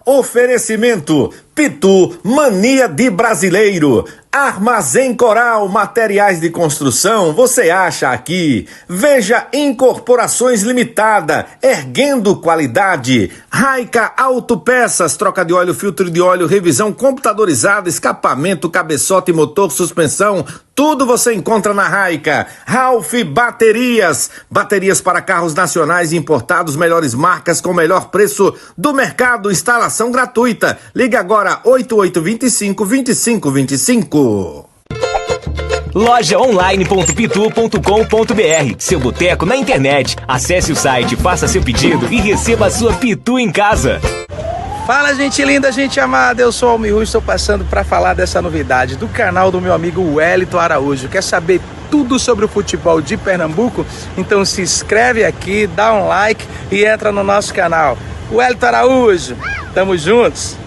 Speaker 5: Oferecimento Pitu Mania de Brasileiro. Armazém Coral, materiais de construção, você acha aqui. Veja Incorporações Limitada, erguendo qualidade. Raica Autopeças, troca de óleo, filtro de óleo, revisão computadorizada, escapamento, cabeçote, motor, suspensão, tudo você encontra na Raica. Ralph Baterias, baterias para carros nacionais e importados, melhores marcas com o melhor preço do mercado, instalação gratuita. Ligue agora 8825-2525.
Speaker 2: Lojaonline.pitu.com.br, seu boteco na internet. Acesse o site, faça seu pedido e receba a sua Pitu em casa.
Speaker 3: Fala, gente linda, gente amada, eu sou o Almir Rui, estou passando para falar dessa novidade do canal do meu amigo Wellington Araújo. Quer saber tudo sobre o futebol de Pernambuco? Então se inscreve aqui, dá um like e entra no nosso canal. Wellington Araújo, tamo juntos!